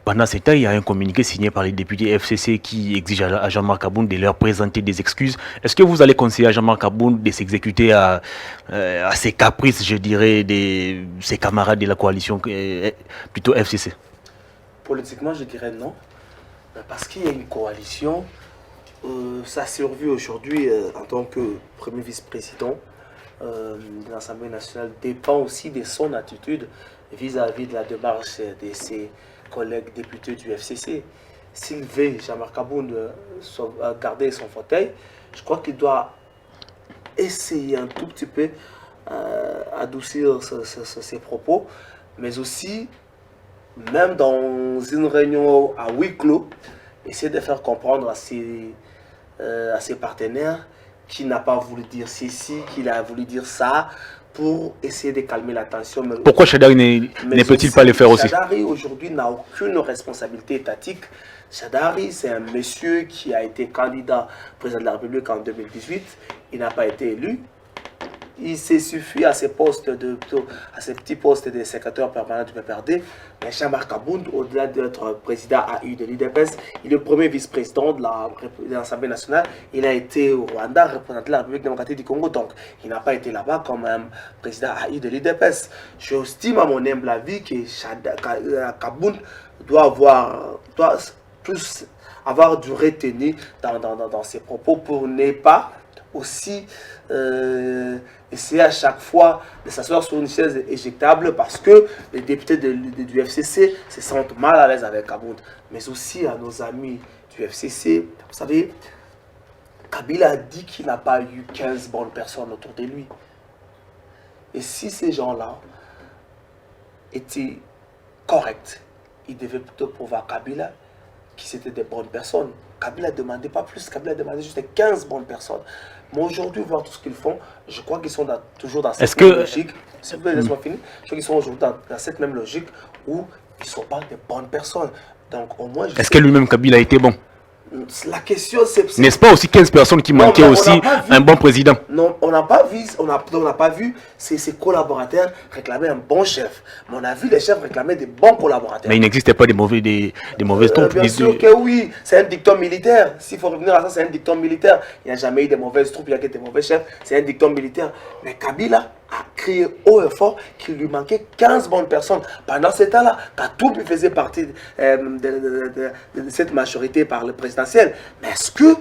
Pendant ce temps, il y a un communiqué signé par les députés FCC qui exige à Jean-Marc Aboun de leur présenter des excuses. Est-ce que vous allez conseiller à Jean-Marc Aboun de s'exécuter à ses caprices, je dirais, de ses camarades de la coalition, plutôt FCC? Politiquement, je dirais non. Parce qu'il y a une coalition. Sa survie aujourd'hui en tant que premier vice-président de l'Assemblée nationale dépend aussi de son attitude vis-à-vis de la démarche de ses collègues députés du FCC. S'il veut, Jean-Marc Aboun, garder son fauteuil, je crois qu'il doit essayer un tout petit peu adoucir ses propos, mais aussi, même dans une réunion à huis clos, essayer de faire comprendre à ses partenaires qu'il n'a pas voulu dire ceci, qu'il a voulu dire ça, pour essayer de calmer la tension. Pourquoi Chadari ne peut-il pas le faire aussi? Chadari aujourd'hui n'a aucune responsabilité étatique. Chadari, c'est un monsieur qui a été candidat président de la République en 2018. Il n'a pas été élu. Il s'est suffi à ses petits postes de secrétaire permanent du PPRD. Mais Jean-Marc Aboun, au-delà d'être président AU de l'UDPS, il est le premier vice-président de l'Assemblée nationale. Il a été au Rwanda, représenté la République démocratique du Congo. Donc, il n'a pas été là-bas comme un président AU de l'UDPS. J'estime à mon humble avis que Aboun doit plus avoir du retenu dans ses propos pour ne pas aussi essayer à chaque fois de s'asseoir sur une chaise éjectable parce que les députés du FCC se sentent mal à l'aise avec Aboun. Mais aussi à nos amis du FCC, vous savez, Kabila a dit qu'il n'a pas eu 15 bonnes personnes autour de lui. Et si ces gens-là étaient corrects, ils devaient plutôt pouvoir Kabila qui c'était des bonnes personnes. Kabila ne demandait pas plus, Kabila demandait juste 15 bonnes personnes. Mais aujourd'hui, voir tout ce qu'ils font, je crois qu'ils sont toujours dans cette même logique. S'il vous plaît, laisse-moi finir. Je crois qu'ils sont aujourd'hui dans cette même logique où ils ne sont pas des bonnes personnes. Donc, au moins, est-ce que lui-même, Kabila, a été bon? La question, c'est... N'est-ce pas aussi 15 personnes qui manquaient aussi un bon président? Non, on n'a pas vu ses collaborateurs réclamer un bon chef. Mais on a vu les chefs réclamer des bons collaborateurs. Mais il n'existait pas des mauvaises troupes. Bien sûr que oui, c'est un dicton militaire. S'il faut revenir à ça, c'est un dicton militaire. Il n'y a jamais eu de mauvaises troupes, il n'y a que des mauvais chefs. C'est un dicton militaire. Mais Kabila a crié haut et fort qu'il lui manquait 15 bonnes personnes. Pendant ce temps-là, Katoubi faisait partie de cette majorité par le présidentiel. Mais est-ce que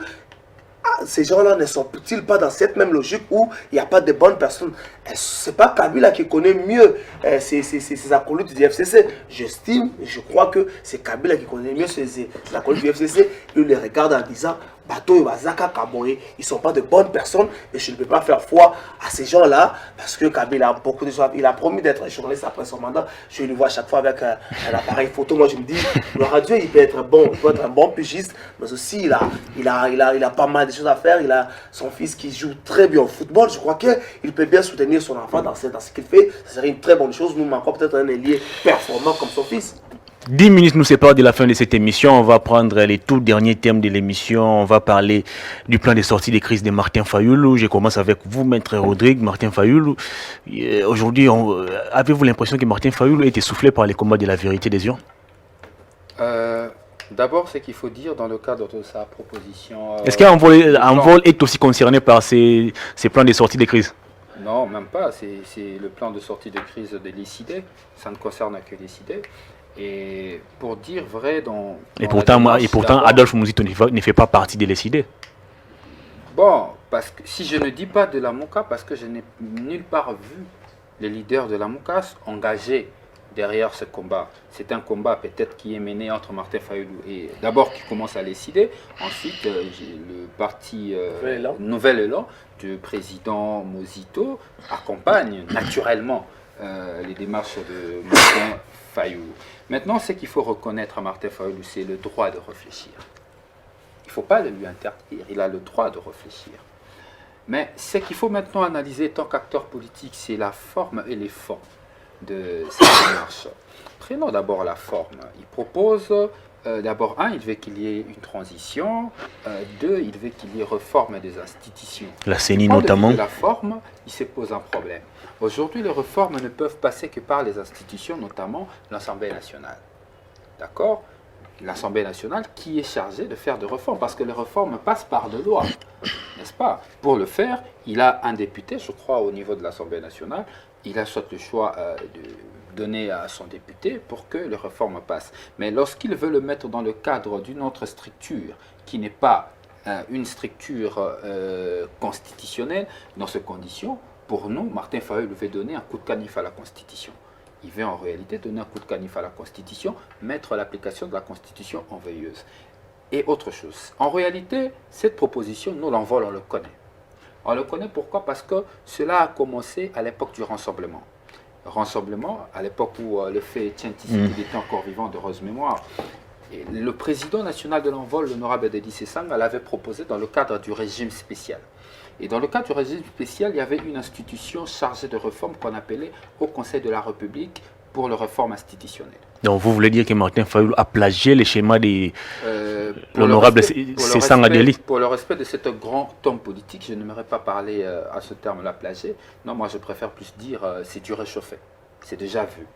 ces gens-là ne sont-ils pas dans cette même logique où il n'y a pas de bonnes personnes? C'est pas Kabila qui connaît mieux ses acolytes du FCC. J'estime, je crois que c'est Kabila qui connaît mieux ses acolytes du FCC. Il les regarde en disant Bato et Bazaka Kaboé, ils ne sont pas de bonnes personnes et je ne peux pas faire foi à ces gens-là parce que Kabila a beaucoup de choses. Il a promis d'être journaliste après son mandat. Je le vois à chaque fois avec un appareil photo. Moi, je me dis, le radio, il peut être bon, il peut être un bon pigiste, mais aussi il a pas mal de choses à faire. Il a son fils qui joue très bien au football. Je crois qu'il peut bien soutenir son enfant dans ce qu'il fait. Ce serait une très bonne chose. Nous manquons peut-être un ailier performant comme son fils. 10 minutes nous séparent de la fin de cette émission. On va prendre les tout derniers thèmes de l'émission. On va parler du plan de sortie des crises de Martin Fayulu. Je commence avec vous, Maître Rodrigue. Martin Fayulu. Aujourd'hui, avez-vous l'impression que Martin Fayulu a été soufflé par les combats de la vérité des urnes? D'abord, ce qu'il faut dire dans le cadre de sa proposition... Est-ce qu'Envol est aussi concerné par ces plans de sortie des crises? Non, même pas. C'est le plan de sortie de crise de l'ICD. Ça ne concerne que l'ICD. Et pour dire vrai, et pourtant Adolphe Mouzito ne fait pas partie de l'ICD. Bon, parce que si je ne dis pas de la MOCA, parce que je n'ai nulle part vu les leaders de la MOCA engagés derrière ce combat. C'est un combat peut-être qui est mené entre Martin Fayulu et d'abord qui commence à l'ICD, ensuite le parti Nouvel Élan du président Mouzito accompagne naturellement les démarches de Martin Fayulu. Maintenant, ce qu'il faut reconnaître à Martin Fayulu, c'est le droit de réfléchir. Il ne faut pas le lui interdire, il a le droit de réfléchir. Mais ce qu'il faut maintenant analyser tant qu'acteur politique, c'est la forme et les fonds de cette démarche. Prenons d'abord la forme. Il propose, d'abord, il veut qu'il y ait une transition, deux, il veut qu'il y ait réforme des institutions. La CENI notamment. La forme, il se pose un problème. Aujourd'hui, les réformes ne peuvent passer que par les institutions, notamment l'Assemblée nationale. D'accord? L'Assemblée nationale qui est chargée de faire des réformes, parce que les réformes passent par de loi, n'est-ce pas? Pour le faire, il a un député, je crois, au niveau de l'Assemblée nationale, il a soit le choix de donner à son député pour que les réformes passent. Mais lorsqu'il veut le mettre dans le cadre d'une autre structure qui n'est pas une structure constitutionnelle, dans ces conditions, pour nous, Martin Fayulu veut donner un coup de canif à la Constitution. Il veut en réalité donner un coup de canif à la Constitution, mettre l'application de la Constitution en veilleuse. Et autre chose. En réalité, cette proposition, nous, l'Envol, on le connaît. On le connaît pourquoi? Parce que cela a commencé à l'époque du rassemblement. Le rassemblement, à l'époque où le fait il était encore vivant de heureuse mémoire. Et le président national de l'Envol, l'honorable Dédi Sessang, l'avait proposé dans le cadre du régime spécial. Et dans le cadre du régime spécial, il y avait une institution chargée de réforme qu'on appelait Haut Conseil de la République pour les réformes institutionnelles. Donc vous voulez dire que Martin Fayulu a plagié les schémas de l'honorable Sessang Adélie? Pour le respect de cet grand homme politique, je n'aimerais pas parler à ce terme-là plagié. Non, moi je préfère plus dire c'est du réchauffé. C'est déjà vu.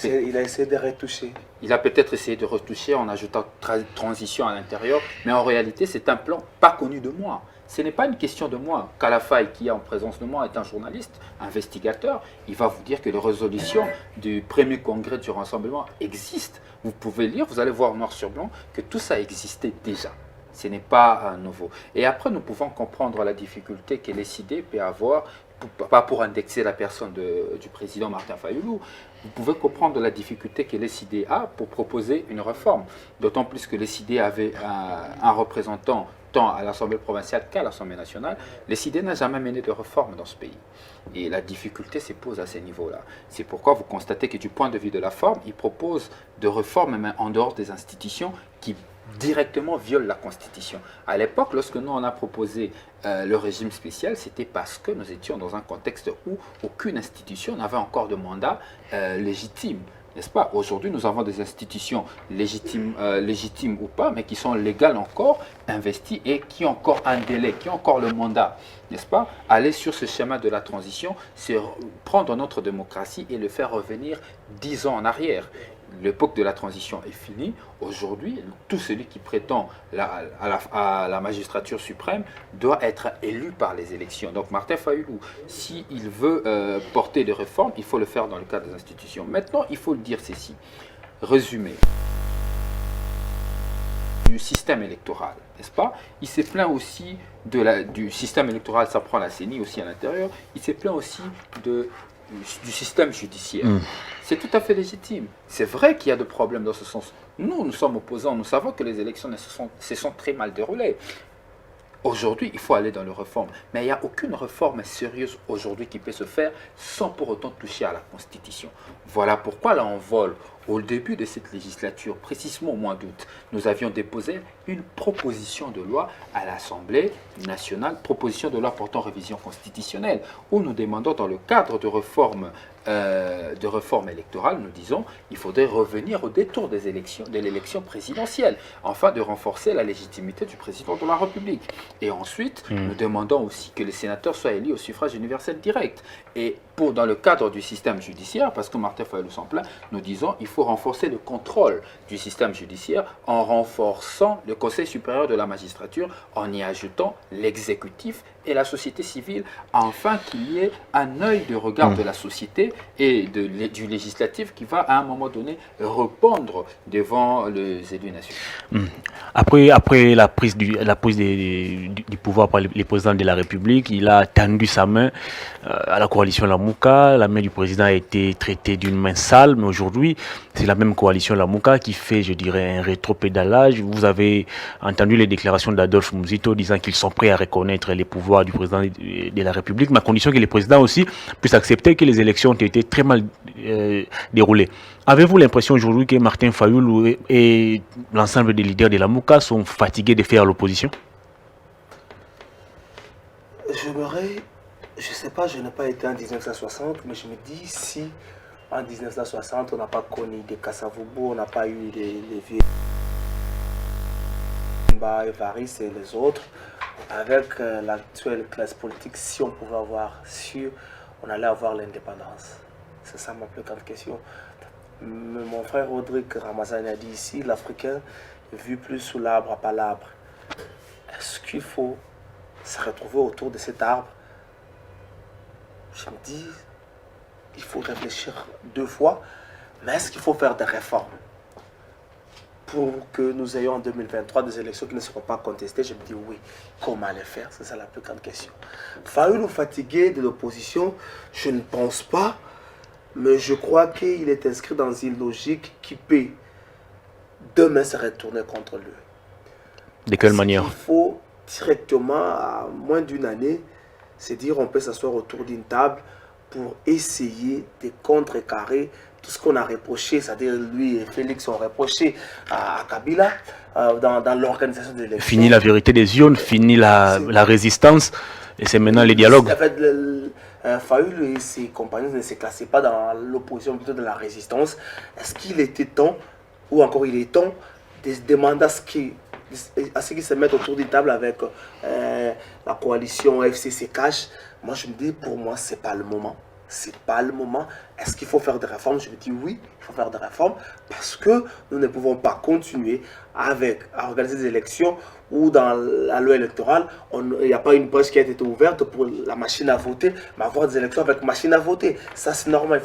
Il a essayé de retoucher. Il a peut-être essayé de retoucher en ajoutant transition à l'intérieur, mais en réalité c'est un plan pas connu de moi. Ce n'est pas une question de moi. Kalafaï, qui est en présence de moi, est un journaliste, investigateur. Il va vous dire que les résolutions du premier congrès du rassemblement existent. Vous pouvez lire, vous allez voir noir sur blanc que tout ça existait déjà. Ce n'est pas nouveau. Et après, nous pouvons comprendre la difficulté que l'ICD peut avoir, pas pour indexer la personne du président Martin Fayulu. Vous pouvez comprendre la difficulté que l'ICD a pour proposer une réforme. D'autant plus que l'ICD avait un représentant tant à l'Assemblée provinciale qu'à l'Assemblée nationale. L'ICD n'a jamais mené de réforme dans ce pays. Et la difficulté se pose à ce niveau-là. C'est pourquoi vous constatez que du point de vue de la forme, il propose de réformes, mais en dehors des institutions qui directement viole la Constitution. À l'époque, lorsque nous on a proposé le régime spécial, c'était parce que nous étions dans un contexte où aucune institution n'avait encore de mandat légitime. N'est-ce pas? Aujourd'hui, nous avons des institutions légitimes ou pas, mais qui sont légales encore, investies et qui ont encore un délai, qui ont encore le mandat. N'est-ce pas? Aller sur ce schéma de la transition, c'est prendre notre démocratie et le faire revenir 10 ans en arrière. L'époque de la transition est finie. Aujourd'hui, tout celui qui prétend à la magistrature suprême doit être élu par les élections. Donc Martin Fayulu, s'il veut porter des réformes, il faut le faire dans le cadre des institutions. Maintenant, il faut le dire ceci. Résumé du système électoral, n'est-ce pas? Il s'est plaint aussi du système électoral, ça prend la CENI aussi à l'intérieur, il s'est plaint aussi du système judiciaire. C'est tout à fait légitime. C'est vrai qu'il y a des problèmes dans ce sens. Nous sommes opposants, nous savons que les élections se sont très mal déroulées. Aujourd'hui, il faut aller dans les réformes. Mais il n'y a aucune réforme sérieuse aujourd'hui qui peut se faire sans pour autant toucher à la Constitution. Voilà pourquoi là, on vole. Au début de cette législature, précisément au mois d'août, nous avions déposé une proposition de loi à l'Assemblée nationale, proposition de loi portant révision constitutionnelle, où nous demandons dans le cadre de réforme électorale, nous disons il faudrait revenir au détour des élections, de l'élection présidentielle, afin de renforcer la légitimité du président de la République. Et ensuite, nous demandons aussi que les sénateurs soient élus au suffrage universel direct. Et dans le cadre du système judiciaire, parce que Martin Fayulu s'en plaint, nous disons il faut renforcer le contrôle du système judiciaire en renforçant le Conseil supérieur de la magistrature, en y ajoutant l'exécutif et la société civile, afin qu'il y ait un œil de regard de la société et du législatif qui va à un moment donné répondre devant les élus nationaux. Après la prise du pouvoir par les présidents de la République, il a tendu sa main à la coalition Lamouka. La main du président a été traitée d'une main sale, mais aujourd'hui, c'est la même coalition Lamouka qui fait, je dirais, un rétropédalage. Vous avez entendu les déclarations d'Adolphe Muzito disant qu'ils sont prêts à reconnaître les pouvoirs du président de la République, mais à condition que les présidents aussi puissent accepter que les élections ont été très mal déroulées. Avez-vous l'impression aujourd'hui que Martin Fayulu et l'ensemble des leaders de la Mouka sont fatigués de faire l'opposition? Je sais pas, je n'ai pas été en 1960, mais je me dis si en 1960 on n'a pas connu des Kasavubu, on n'a pas eu les vieux Evaris et les autres, avec l'actuelle classe politique, si on pouvait avoir su, on allait avoir l'indépendance. C'est ça ma plus grande question. Mon frère Rodrigue Ramazani a dit ici, l'Africain vit plus sous l'arbre à pas l'arbre. Est-ce qu'il faut se retrouver autour de cet arbre? Je me dis, il faut réfléchir 2 fois, mais est-ce qu'il faut faire des réformes pour que nous ayons en 2023 des élections qui ne seront pas contestées? Je me dis oui. Comment les faire? C'est ça la plus grande question. Fayulu fatigué de l'opposition, je ne pense pas, mais je crois qu'il est inscrit dans une logique qui peut demain se retourner contre lui. De quelle manière? Il faut directement, à moins d'une année, c'est dire on peut s'asseoir autour d'une table pour essayer de contrecarrer tout ce qu'on a reproché, c'est-à-dire lui et Félix ont reproché à Kabila dans l'organisation de l'élection. Fini la vérité des urnes, fini la résistance, et c'est maintenant les dialogues. En fait, Fayulu et ses compagnons ne se classaient pas dans l'opposition, plutôt de la résistance. Est-ce qu'il était temps, ou encore il est temps, de demander à ce qu'ils se mettent autour d'une table avec la coalition FCC Cash? Moi, je me dis, pour moi, ce n'est pas le moment. C'est pas le moment. Est-ce qu'il faut faire des réformes? Je me dis oui, il faut faire des réformes parce que nous ne pouvons pas continuer à organiser des élections où dans la loi électorale, il n'y a pas une brèche qui a été ouverte pour la machine à voter, mais avoir des élections avec machine à voter. Ça, c'est normal,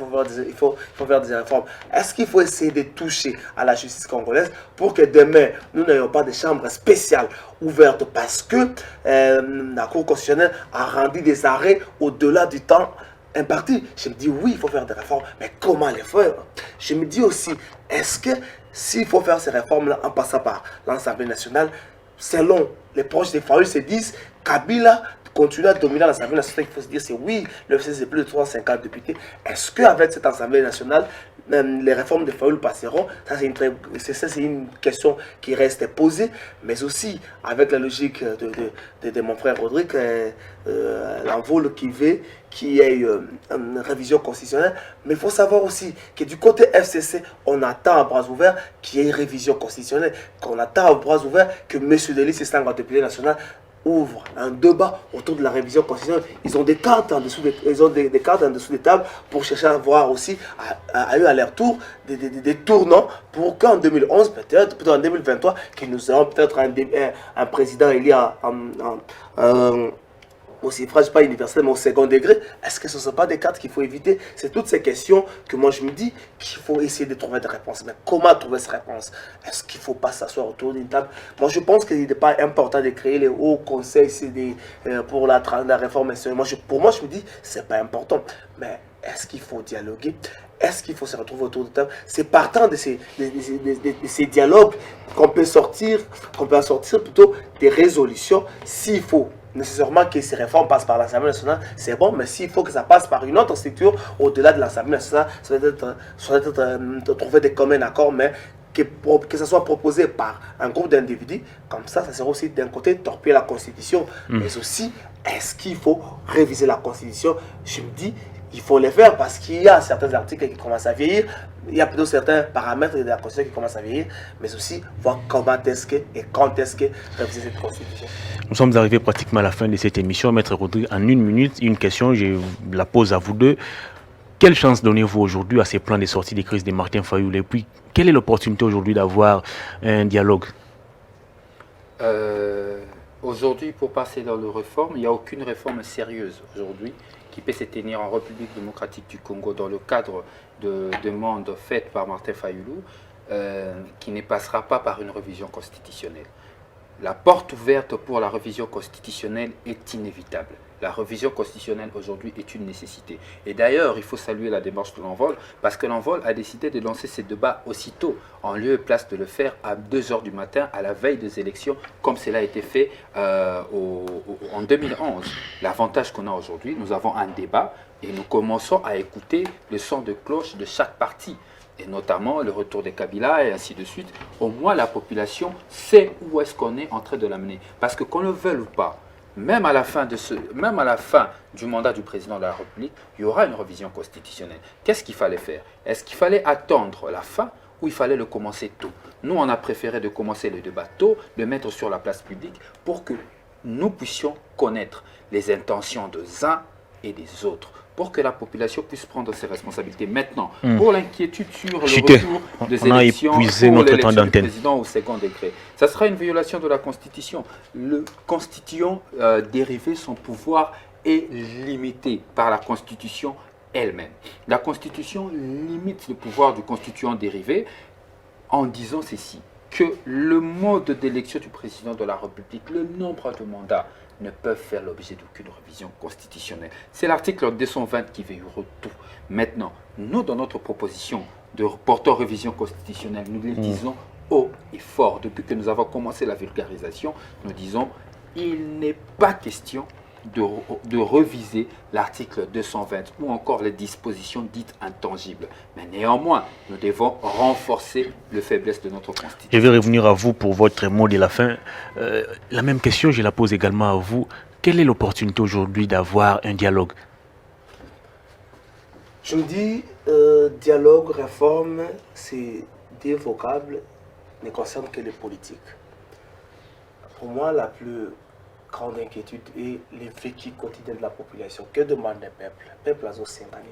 il faut faire des réformes. Est-ce qu'il faut essayer de toucher à la justice congolaise pour que demain, nous n'ayons pas de chambre spéciale ouverte parce que la Cour constitutionnelle a rendu des arrêts au-delà du temps imparti? Je me dis oui, il faut faire des réformes, mais comment les faire? Je me dis aussi, est-ce que s'il faut faire ces réformes-là en passant par l'Assemblée nationale, selon les proches des Fayulu se disent, Kabila continue à dominer l'Assemblée nationale, il faut se dire c'est oui, le FCC c'est plus de 350 députés. Est-ce qu'avec cette Assemblée nationale, les réformes de Fayoulou passeront. Ça, c'est une question qui reste posée, mais aussi avec la logique de mon frère Rodrigue, l'envol qui veut qu'il y ait une révision constitutionnelle. Mais il faut savoir aussi que du côté FCC, on attend à bras ouverts qu'il y ait une révision constitutionnelle, qu'on attend à bras ouverts que M. Delis Sesanga, député national, ouvre un débat autour de la révision constitutionnelle. Ils ont des cartes en dessous des cartes en dessous des tables pour chercher à voir aussi à leur tour des tournants pour qu'en 2011 peut-être en 2023 que nous aurons peut-être un président élu au suffrage pas universel mais au second degré. Est-ce que ce ne sont pas des cartes qu'il faut éviter? C'est toutes ces questions que moi je me dis qu'il faut essayer de trouver des réponses. Mais comment trouver ces réponses? Est-ce qu'il ne faut pas s'asseoir autour d'une table? Moi je pense qu'il n'est pas important de créer les hauts conseils pour la réforme nationale. Pour moi je me dis c'est pas important. Mais est-ce qu'il faut dialoguer? Est-ce qu'il faut se retrouver autour de table? C'est partant de ces dialogues qu'on peut sortir plutôt des résolutions s'il faut. Nécessairement que ces réformes passent par l'Assemblée nationale, c'est bon, mais s'il faut que ça passe par une autre structure au-delà de l'Assemblée nationale, ça doit être trouver des communs accords, mais que ça soit proposé par un groupe d'individus, comme ça sera aussi d'un côté torpiller la Constitution, mais aussi, est-ce qu'il faut réviser la Constitution? Je me dis, il faut les faire parce qu'il y a certains articles qui commencent à vieillir, il y a plutôt certains paramètres de la Constitution qui commencent à vieillir, mais aussi voir comment est-ce que et quand est-ce que réviser cette Constitution. Nous sommes arrivés pratiquement à la fin de cette émission. Maître Rodrigue, en une minute, une question, je la pose à vous deux. Quelle chance donnez-vous aujourd'hui à ces plans de sortie des crises de Martin Fayoulou? Et puis, quelle est l'opportunité aujourd'hui d'avoir un dialogue? Aujourd'hui, pour passer dans les réformes, il n'y a aucune réforme sérieuse aujourd'hui qui peut se tenir en République démocratique du Congo dans le cadre de demandes faites par Martin Fayoulou qui ne passera pas par une révision constitutionnelle. La porte ouverte pour la révision constitutionnelle est inévitable. La révision constitutionnelle aujourd'hui est une nécessité. Et d'ailleurs, il faut saluer la démarche de l'Envol parce que l'Envol a décidé de lancer ce débat aussitôt, en lieu et place de le faire à 2 h du matin, à la veille des élections, comme cela a été fait en 2011. L'avantage qu'on a aujourd'hui, nous avons un débat et nous commençons à écouter le son de cloche de chaque parti, et notamment le retour des Kabila et ainsi de suite. Au moins, la population sait où est-ce qu'on est en train de l'amener. Parce que qu'on le veuille ou pas, même à la fin du mandat du président de la République, il y aura une révision constitutionnelle. Qu'est-ce qu'il fallait faire? Est-ce qu'il fallait attendre la fin ou il fallait le commencer tôt? Nous, on a préféré de commencer le débat tôt, le mettre sur la place publique pour que nous puissions connaître les intentions des uns et des autres, pour que la population puisse prendre ses responsabilités. Maintenant, pour l'inquiétude sur le retour des élections pour l'élection du président au second degré, ça sera une violation de la Constitution. Le constituant dérivé, son pouvoir est limité par la Constitution elle-même. La Constitution limite le pouvoir du constituant dérivé en disant ceci, que le mode d'élection du président de la République, le nombre de mandats, ne peuvent faire l'objet d'aucune révision constitutionnelle. C'est l'article 220 qui verrouille tout. Maintenant, nous, dans notre proposition de porter révision constitutionnelle, nous le disons haut et fort. Depuis que nous avons commencé la vulgarisation, nous disons il n'est pas question de reviser l'article 220 ou encore les dispositions dites intangibles. Mais néanmoins, nous devons renforcer les faiblesses de notre Constitution. Je vais revenir à vous pour votre mot de la fin. La même question, je la pose également à vous. Quelle est l'opportunité aujourd'hui d'avoir un dialogue? Je me dis, dialogue, réforme, c'est des vocables ne concernent que les politiques. Pour moi, la plus grande inquiétude est le vécu quotidien de la population. Que demande le peuple? Le peuple a aussi gagné.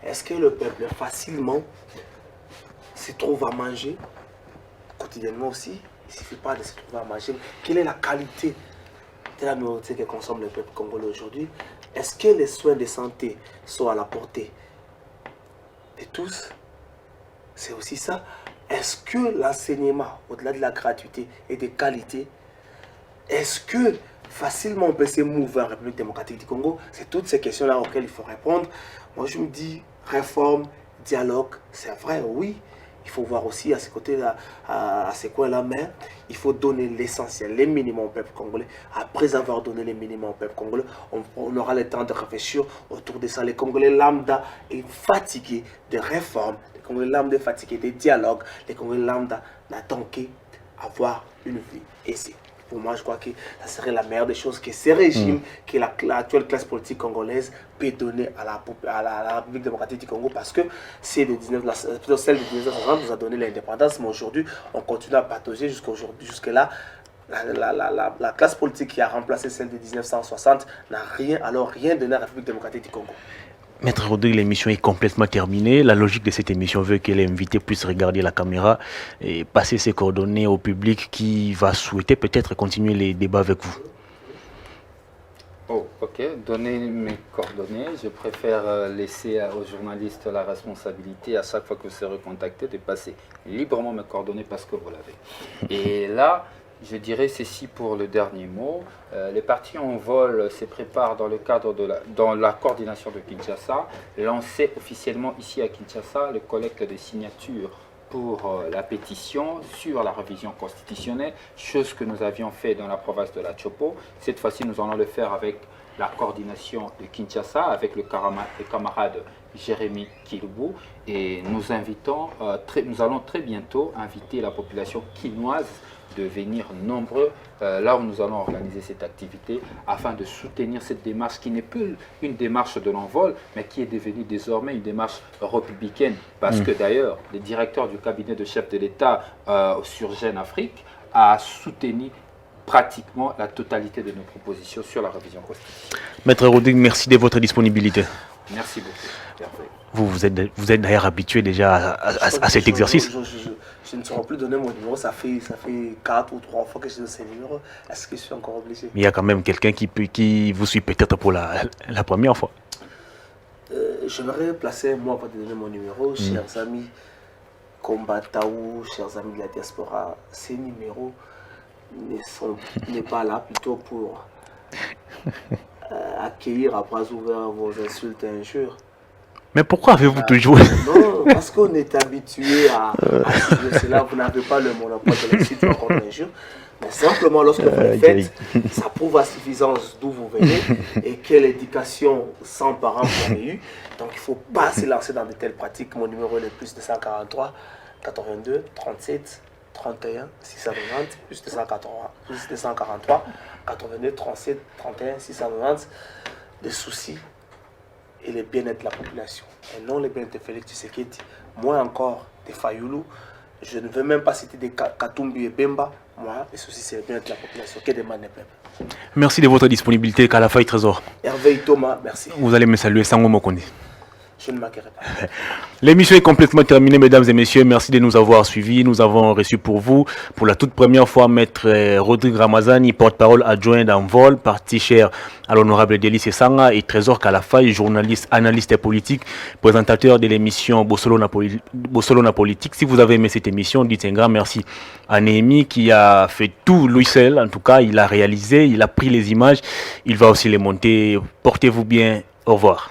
Est-ce que le peuple facilement se trouve à manger quotidiennement aussi? Il ne suffit pas de se trouver à manger. Quelle est la qualité de la nourriture que consomme le peuple congolais aujourd'hui? Est-ce que les soins de santé sont à la portée de tous? C'est aussi ça. Est-ce que l'enseignement, au-delà de la gratuité et de qualité, est-ce que facilement on peut se mouvoir en République démocratique du Congo? C'est toutes ces questions-là auxquelles il faut répondre. Moi, je me dis, réforme, dialogue, c'est vrai, oui. il faut voir aussi à ces côtés-là, à ces coins-là, mais il faut donner l'essentiel, les minimums au peuple congolais. Après avoir donné les minimums au peuple congolais, on aura le temps de réfléchir autour de ça. Les Congolais lambda est fatigués de réformes, les Congolais lambda est fatigués de dialogues, les Congolais lambda n'attendent qu'avoir une vie aisée. Pour moi, je crois que ça serait la meilleure des choses que ces régimes, que l'actuelle classe politique congolaise peut donner à la République démocratique du Congo, parce que celle de 1960 nous a donné l'indépendance, mais aujourd'hui, on continue à patauger jusque-là. La classe politique qui a remplacé celle de 1960 n'a rien donné à la République démocratique du Congo. Maître Rodrigue, l'émission est complètement terminée. La logique de cette émission veut que l'invité puisse regarder la caméra et passer ses coordonnées au public qui va souhaiter peut-être continuer les débats avec vous. Oh, ok. Donner mes coordonnées. Je préfère laisser aux journalistes la responsabilité à chaque fois que vous serez contacté de passer librement mes coordonnées parce que vous l'avez. Et là, je dirais ceci pour le dernier mot. Les partis en vol se préparent dans le cadre dans la coordination de Kinshasa, lancer officiellement ici à Kinshasa le collecte des signatures pour la pétition sur la révision constitutionnelle, chose que nous avions fait dans la province de la Chopo. Cette fois-ci, nous allons le faire avec la coordination de Kinshasa, avec le camarade Jérémy Kilubu, et nous allons très bientôt inviter la population quinoise de venir nombreux là où nous allons organiser cette activité afin de soutenir cette démarche qui n'est plus une démarche de l'envol, mais qui est devenue désormais une démarche républicaine. Parce que d'ailleurs, le directeur du cabinet de chef de l'État sur Jeune Afrique a soutenu pratiquement la totalité de nos propositions sur la révision constitutionnelle. Maître Rodrigue, merci de votre disponibilité. Merci beaucoup. Hervé. Vous êtes d'ailleurs habitué déjà à cet exercice. Je ne saurais plus donner mon numéro, ça fait 4 ou 3 fois que je donne ces numéros. Est-ce que je suis encore obligé? Mais il y a quand même quelqu'un qui vous suit peut-être pour la première fois. J'aimerais placer, moi, pour te donner mon numéro, chers amis Kombataou, chers amis de la diaspora. Ces numéros n'est pas là plutôt pour accueillir à bras ouverts vos insultes et injures. Mais pourquoi avez-vous toujours... Non, parce qu'on est habitué à suivre cela. Vous n'avez pas le monopole de l'insulte ou encore de l'injure. Mais simplement, lorsque vous le faites, ça prouve à suffisance d'où vous venez et quelle éducation sans parents vous avez eu. Donc, il ne faut pas se lancer dans de telles pratiques. Mon numéro est le plus 243 82 37 31 690 plus 243 82 37 31 690. Des soucis et le bien-être de la population. Et non le bien-être de Félix Tshisekedi, moins encore de Fayoulou. Je ne veux même pas citer des Katumbi et Bemba. Moi, le souci, c'est le bien-être de la population. Que demande le peuple. Merci de votre disponibilité, Kalafaï Trésor. Hervé Thomas, merci. Vous allez me saluer sans mot connaître. Je ne manquerai pas. L'émission est complètement terminée, mesdames et messieurs. Merci de nous avoir suivis. Nous avons reçu pour vous, pour la toute première fois, Maître Rodrigue Ramazani, porte-parole adjoint d'Envol, parti cher à l'honorable Délice Sanga, et Trésor Kalafaï, journaliste, analyste et politique, présentateur de l'émission Bossolona Politique. Si vous avez aimé cette émission, dites un grand merci à Néhémie qui a fait tout lui seul. En tout cas, il a réalisé, il a pris les images. Il va aussi les monter. Portez-vous bien. Au revoir.